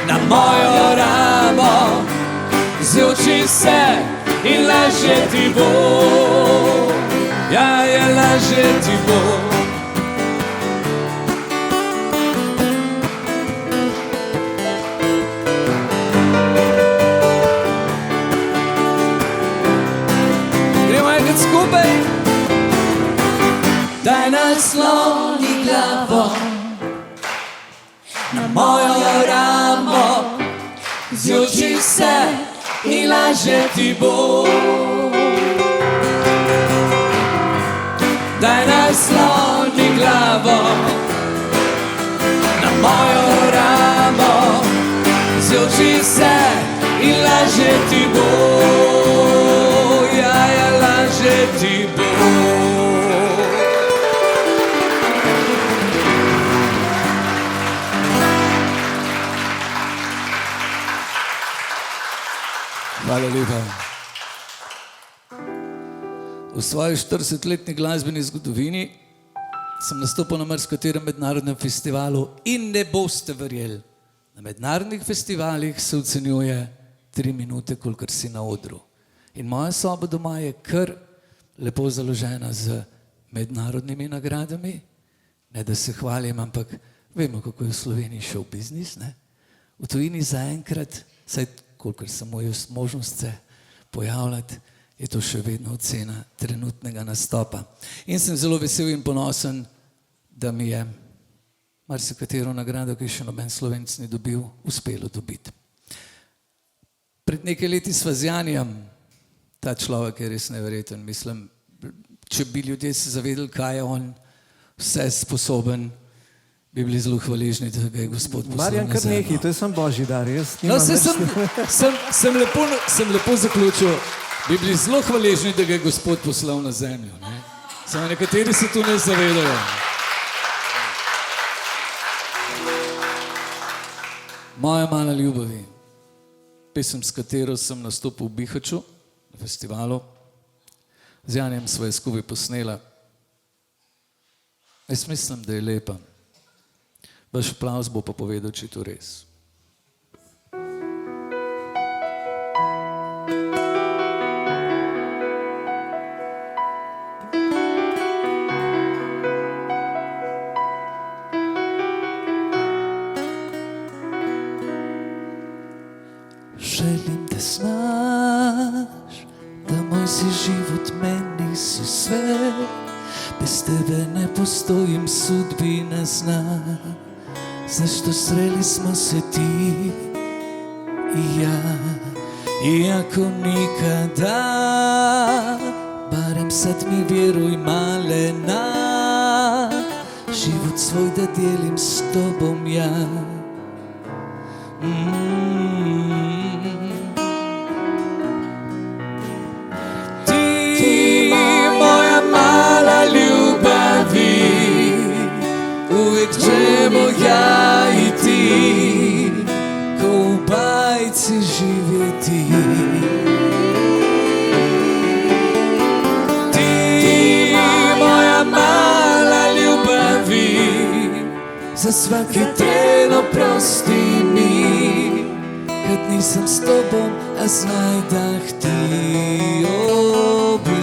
na mojo ramo, zjoči se in lažje ti bo. Ja, ja, lažje ti bo. Skupaj. Daj nasloni glavo, na mojo ramo, zjoči se in laže ti bo. Daj nasloni glavo na mojo ramo, zjoči se in laže ti bo. Ja, ja, laže ti bo. Hvala lepa. V svoji 40-letni glasbeni zgodovini sem nastopil na marsikaterem mednarodnem festivalu in ne boste verjeli, na mednarodnih festivalih se ocenjuje 3 minute, kolikor si na odru. In moja soba doma je kar lepo založena z mednarodnimi nagradami. Ne da se hvalim, ampak vemo, kako je v Sloveniji šel biznis. Ne? V tujini zaenkrat, saj kolikor sem imel možnost se pojavljati, je to še vedno ocena trenutnega nastopa. In sem zelo vesel in ponosen, da mi je marsikatero nagrado, ki še noben Slovenc ni dobil, uspelo dobiti. Pred nekaj leti sva z Janijem, ta človek je res neverjeten, mislim, če bi ljudje se zavedali, kaj je on vse sposoben, bi bili zelo hvaležni, da ga je Gospod poslal na zemljo. Marjan, kar nekaj, to je sam Božji dar. No, sem lepo zaključil, bi bili zelo hvaležni, da ga je Gospod poslal na zemljo. Ne? Samo nekateri se tu ne zavedajo. Moja mala ljubavi, pesem, s katero sem nastopil v Bihaću na festivalu, z Janjem sva je skupaj posnela. Jaz mislim, da je lepa. Vaš aplavz bo pa povedal, če je to res. Želim, da znaš, da moj si život, meni si sve. Bez tebe ne postojim, sudbina zna. Zašto sreli smo se ti i ja, iako nikada, barem sad mi vjeruj malena, život svoj da dijelim s tobom ja. Ti, moja mala ljubavi, uvijek ćemo ja i ti ko u bajci živjeti. Ti, moja mala ljubavi, za svaki tren oprosti mi, kad nisam s tobom, a znaj da htio bi.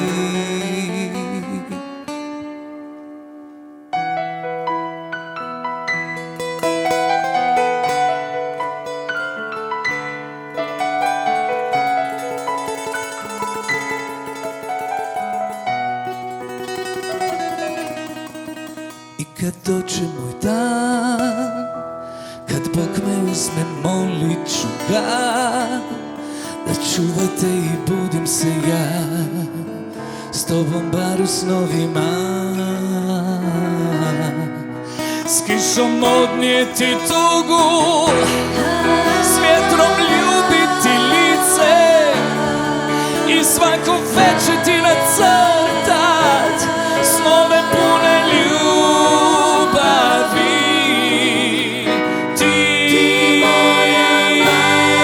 Kad dođe moj dan, kad Bog me uzme, molit ću ga da čuvate i budim se ja s tobom bar u snovima. S kišom odnijeti tugu, s vjetrom ljubiti lice i svako večer ti nacrtat snove pune ljubavi. Ti, moja ljubavi,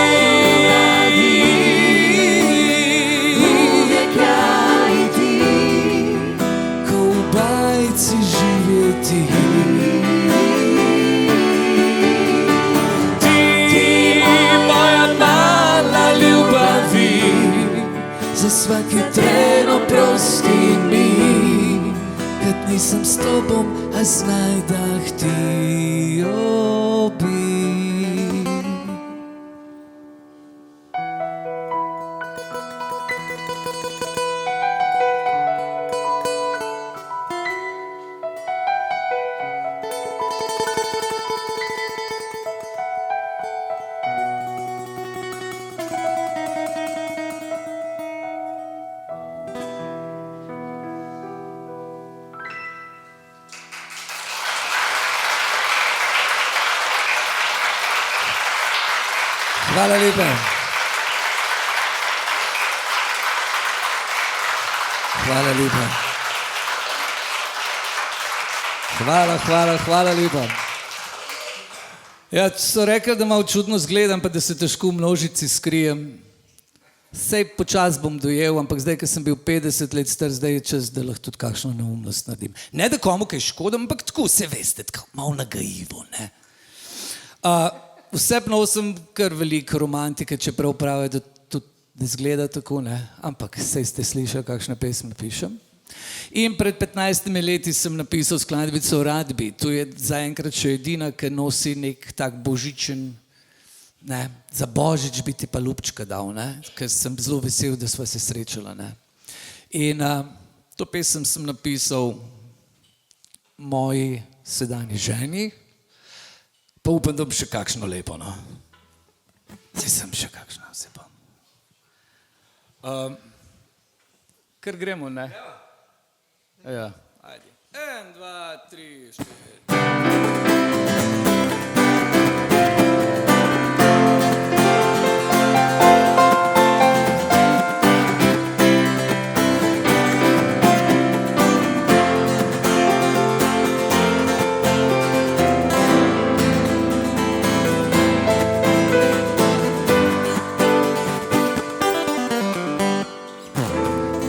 uvijek ja i ti ko u bajci živjeti. Ti, moja mala ljubavi, za svaki tren oprosti mi, kad nisam s tobom, a znaj da htio bi. Hvala lepa. Hvala lepa. Hvala lepa. Ja, so rekli, da malo čudno zgledam, pa da se težko v množici skrijem. Sej počas bom dojel, ampak zdaj, ko sem bil 50 let star, zdaj je čas, da lahko tudi kakšno neumnost naredim. Ne da komu kaj škodam, ampak tako, se veste, tako malo nagajivo, ne. Vsebno sem kar veliko romantike, čeprav pravijo, da tudi ne zgleda tako, ne. Ampak sej ste slišali, kakšne pesme pišem. In pred 15 leti sem napisal skladbico o Radbi. To je zaenkrat še edina, ki nosi nek tak božičen, ne, za božič bi ti pa lupčka dal, ne, ker sem zelo vesel, da sva se srečala, ne. In to pesem sem napisal moji sedanji ženi, pa upam, da bom še kakšno lepo, no. Zdaj sem še kakšno, se pa. Kar gremo, ne? Ja, ajde. 1, 2, 3, 4.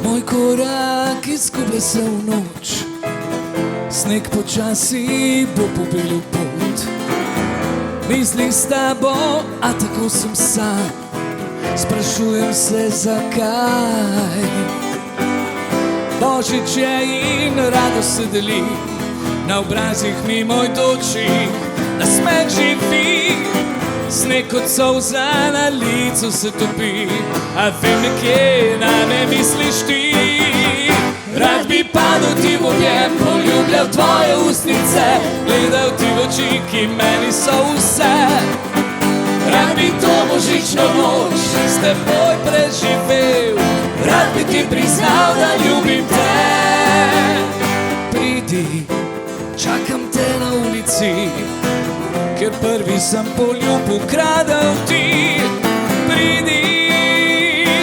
Moj korak izgublja se v noč, sneg počasi bo pobelil pot. Misli s tabo, a tako sem sam, sprašujem se zakaj. Božič je in rado se deli, na obrazih mi moj toči, na smeh živi. Sneg kot solza na licu se topi, a vem nekje name misliš ti. Rad bi padel ti v objem, poljubljal tvoje ustnice, gledal ti v oči, ki meni so vse. Rad bi to božično noč s teboj preživel, rad bi ti priznal, da ljubim te. Pridi, čakam te na ulici, ker prvi sem poljub ukradel ti. Pridi,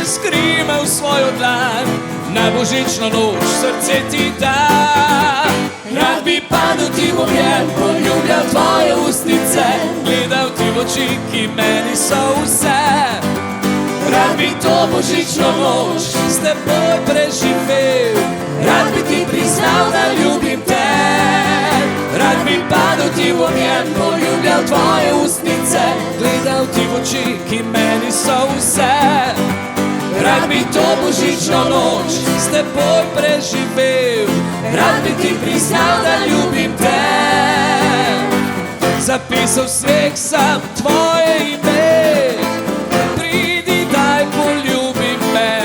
skrij me v svojo dlan, na božično noč srce ti da. Rad bi padel ti v objem, poljubljal tvoje ustnice, gledal ti v oči, ki meni so vse. Rad bi to božično noč s teboj preživel, rad bi ti priznal, da ljubim te. Rad bi padel ti v objem, poljubljal tvoje ustnice, gledal ti v oči, ki meni so vse. Rad bi to božično noč s teboj preživel, rad bi ti priznal, da ljubim te. Zapisal sneg sam tvoje ime, pridi, daj poljubi me.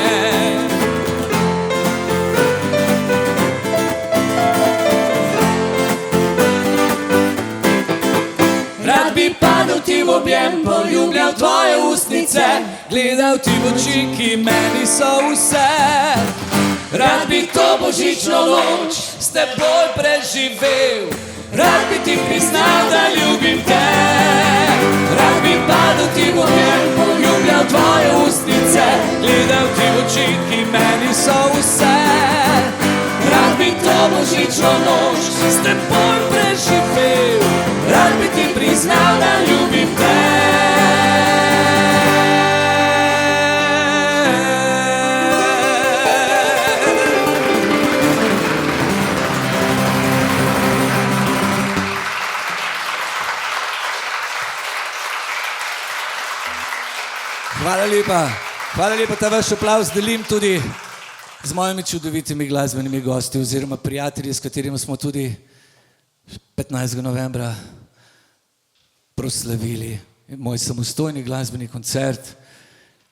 Rad bi padel ti v objem, poljubljal tvoje ustnice, gledal ti v oči, ki meni so vse. Rad bi to božično noč s teboj preživel, rad bi ti priznal, da ljubim te. Rad bi padel ti v objem, poljubljal tvoje ustnice, gledal ti v oči, ki meni so vse. Rad bi to božično noč s teboj preživel, rad bi ti priznal, da ljubim te. Hvala lepa, ta vaš aplavz delim tudi z mojimi čudovitimi glasbenimi gosti oziroma prijatelji, s katerimi smo tudi 15. novembra proslavili moj samostojni glasbeni koncert.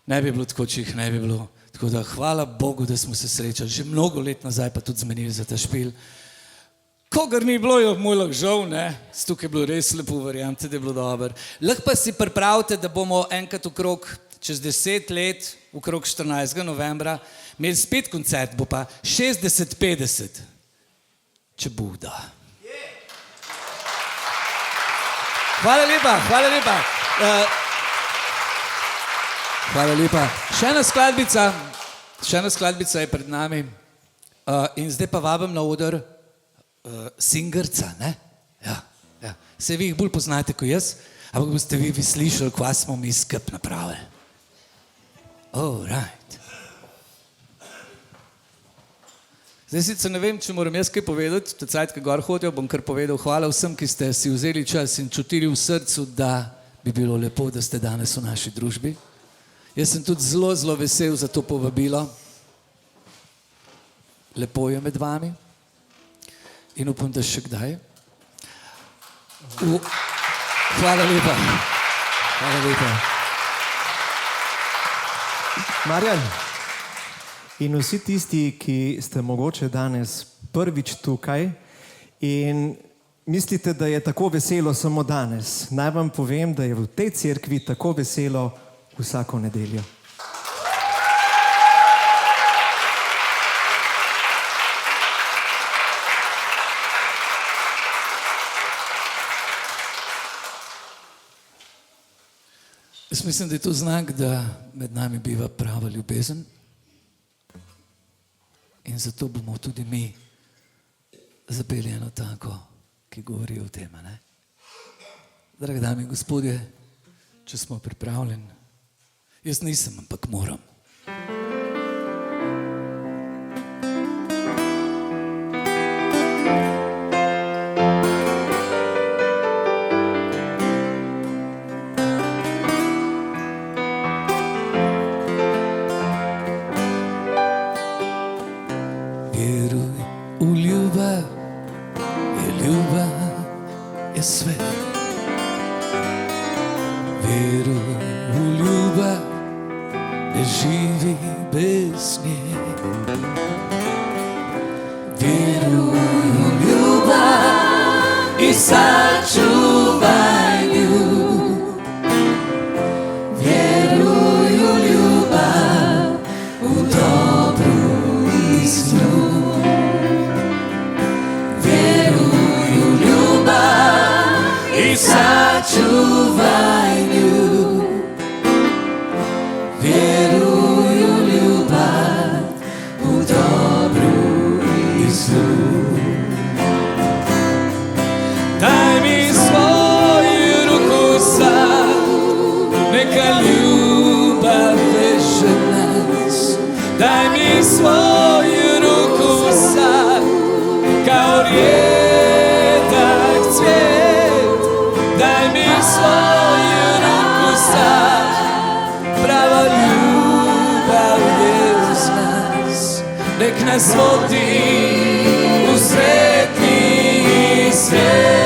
Ne bi bilo tako, če jih ne bi bilo. Tako da hvala Bogu, da smo se srečali. Že mnogo let nazaj pa tudi zmenili za ta špil. Kogar ni bilo, je moj lahko žal, ne? Tukaj je bilo res lepo, verjamete, da je bilo dobro. Lahko pa si pripravite, da bomo enkrat okrog, čez 10 let, okrog 14. novembra, imeli spet koncert, bo pa 60-50. Če Bog da. Hvala lepa. Hvala lepa. Še ena skladbica je pred nami. In zdaj pa vabim na oder Singerca, ne? Ja. Se vi jih bolj poznate kot jaz, ampak boste vi slišali, kva smo mi skup napravili. Oh, right. Zdaj sicer ne vem, če moram jaz kaj povedati, te cajt, ki gor hodijo, bom kar povedal. Hvala vsem, ki ste si vzeli čas in čutili v srcu, da bi bilo lepo, da ste danes v naši družbi. Jaz sem tudi zelo, zelo vesel za to povabilo. Lepo je med vami in upam, da še kdaj. Hvala lepa. Hvala lepa. Marjan, in vsi tisti, ki ste mogoče danes prvič tukaj in mislite, da je tako veselo samo danes, naj vam povem, da je v tej cerkvi tako veselo vsako nedeljo. Jaz mislim, da je to znak, da med nami biva prava ljubezen. In zato bomo tudi mi zapeli eno tako, ki govori o tem, ne? Drage dame in gospodje, če smo pripravljeni, jaz nisem, ampak moram. Nek nas vodi u sretni svijet.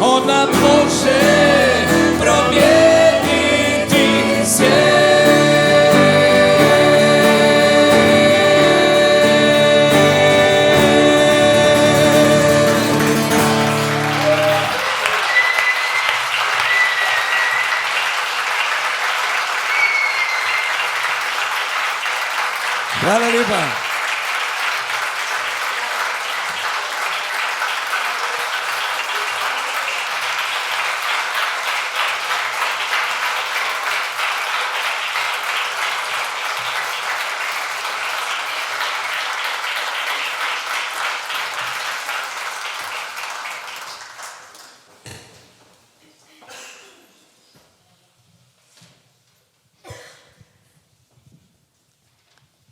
ona može promijeniti svijet. Hvala lepa.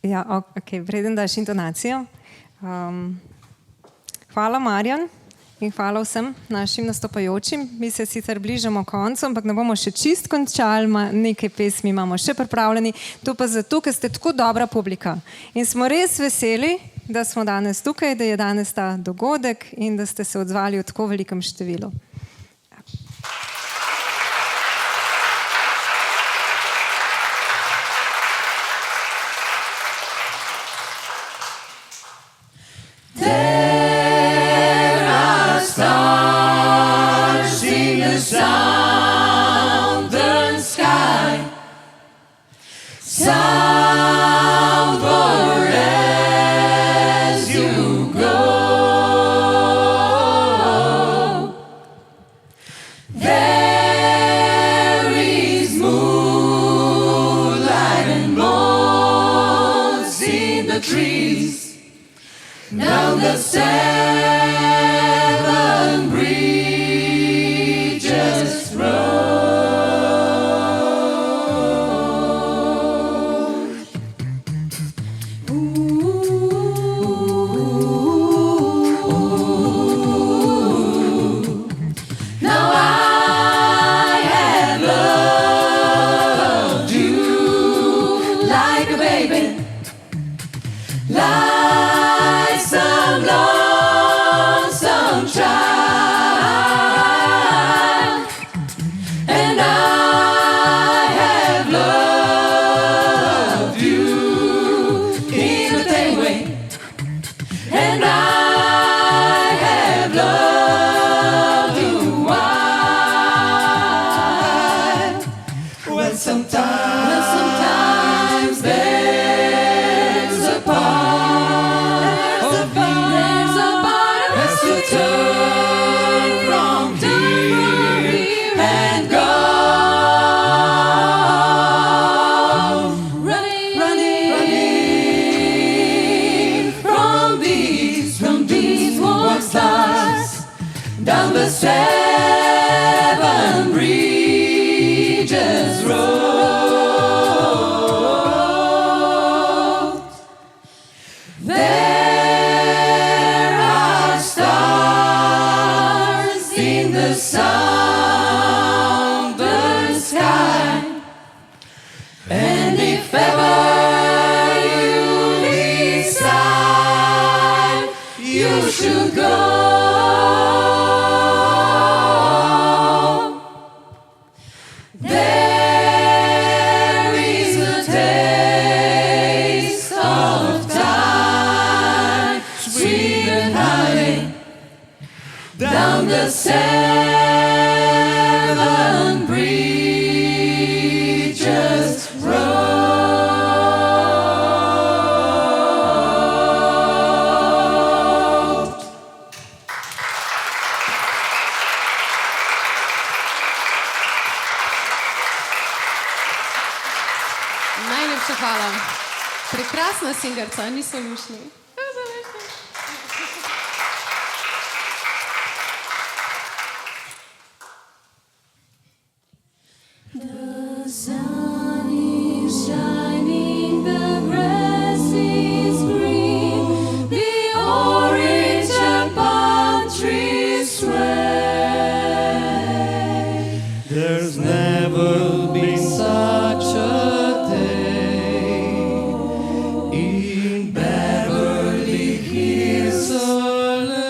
Ja, okay, preden daš intonacijo. Hvala Marjan in hvala vsem našim nastopajočim. Mi se sicer bližamo koncu, ampak ne bomo še čist končali, nekaj pesmi imamo še pripravljeni. To pa zato, ker ste tako dobra publika. In smo res veseli, da smo danes tukaj, da je danes ta dogodek in da ste se odzvali v tako velikem številu. There are stars in the southern sky, southward as you go. There is moonlight and moss in the trees. Down the seven bridges road. Now I have loved you like a baby, like some lonesome child, and I have loved you in the same way, and I have loved you wide. When sometimes there's a part of me has to turn from dear and go. Running from these warm stars down the seven bridges road. There are stars in the southern sky, and if ever you decide you should go, there is a taste of time, sweet and honey, down the seven bridges road. Najlepša hvala. Prekrasna singerca, niso lušni. The sun is shining, the grass is green, the orange and palm trees sway. There's never been such a day in Beverly Hills, LA.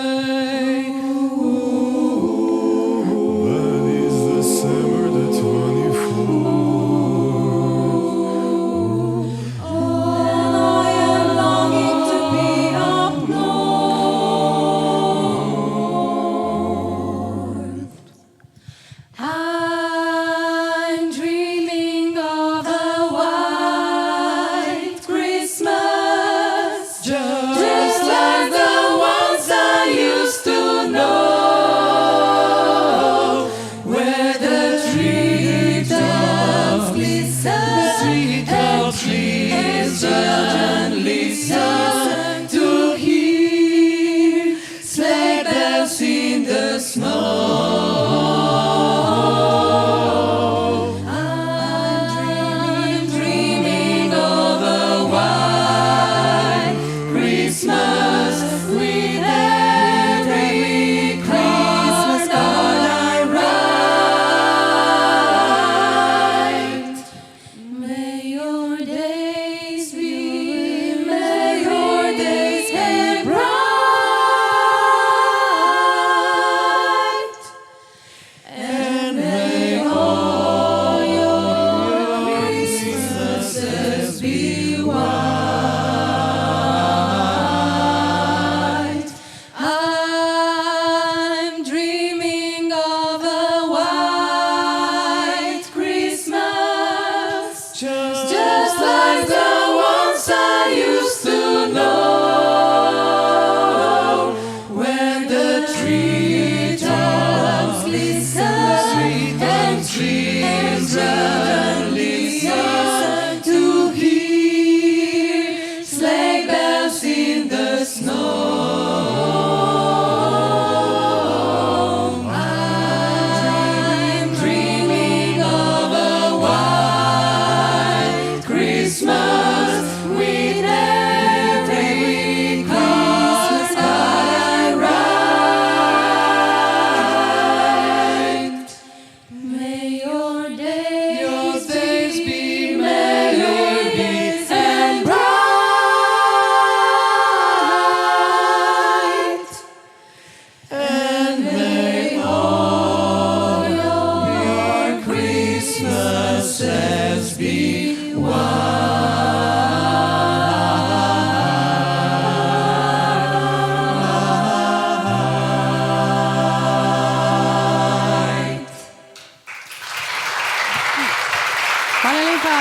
Hvala lepa.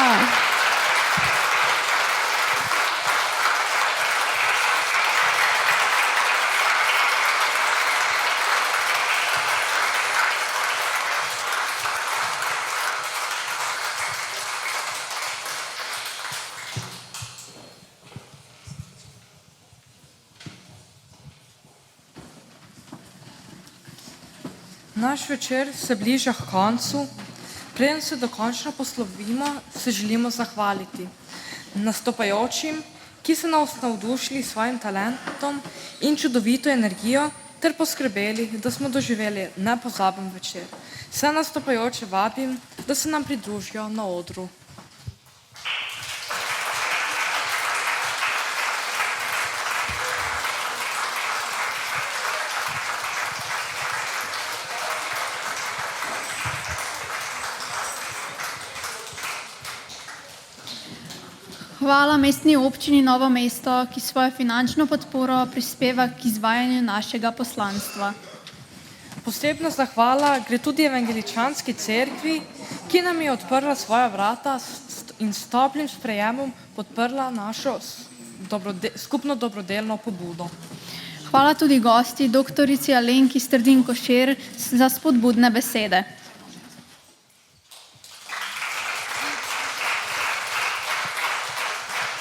Naš večer se bliža k koncu. Preden se dokončno poslovimo, se želimo zahvaliti nastopajočim, ki so nas navdušili s svojim talentom in čudovito energijo ter poskrbeli, da smo doživeli nepozaben večer. Vse nastopajoče vabim, da se nam pridružijo na odru. Hvala mestni občini Novo mesto, ki svojo finančno podporo prispeva k izvajanju našega poslanstva. Posebna zahvala gre tudi evangeličanski cerkvi, ki nam je odprla svoja vrata in s toplim sprejemom podprla našo skupno dobrodelno pobudo. Hvala tudi gosti, doktorici Alenki Strdin Košir, za spodbudne besede.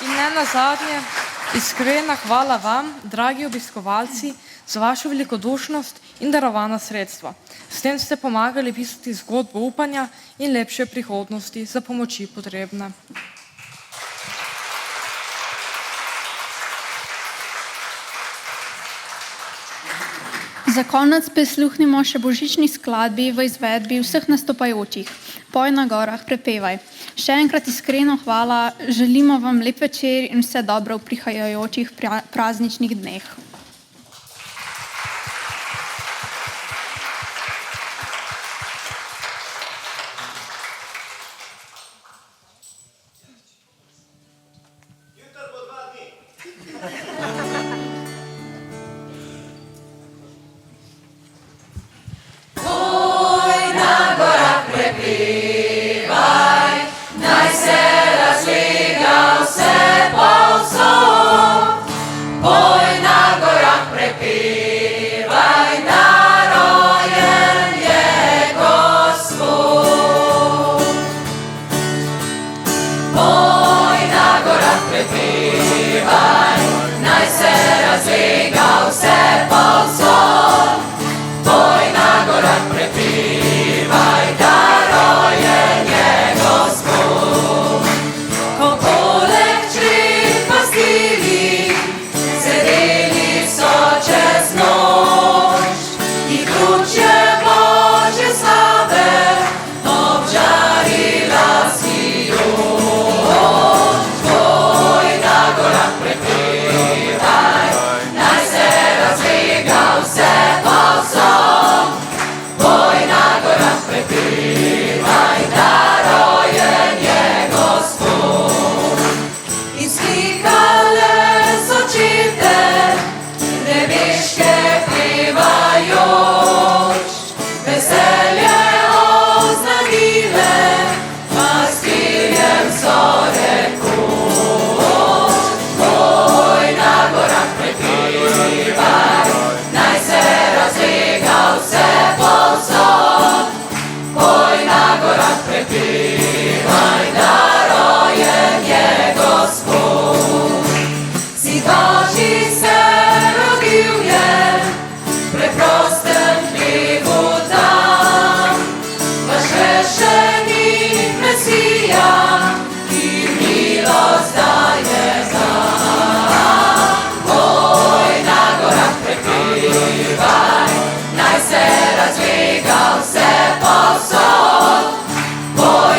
In ne nazadnje, iskrena hvala vam, dragi obiskovalci, za vašo velikodušnost in darovana sredstva. S tem ste pomagali pisati zgodbo upanja in lepše prihodnosti za pomoči potrebne. Za konec prisluhnimo še božični skladbi v izvedbi vseh nastopajočih. Poj na gorah, prepevaj. Še enkrat iskreno hvala, želimo vam lep večer in vse dobro v prihajajočih prazničnih dneh. Boy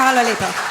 Hvala lepa.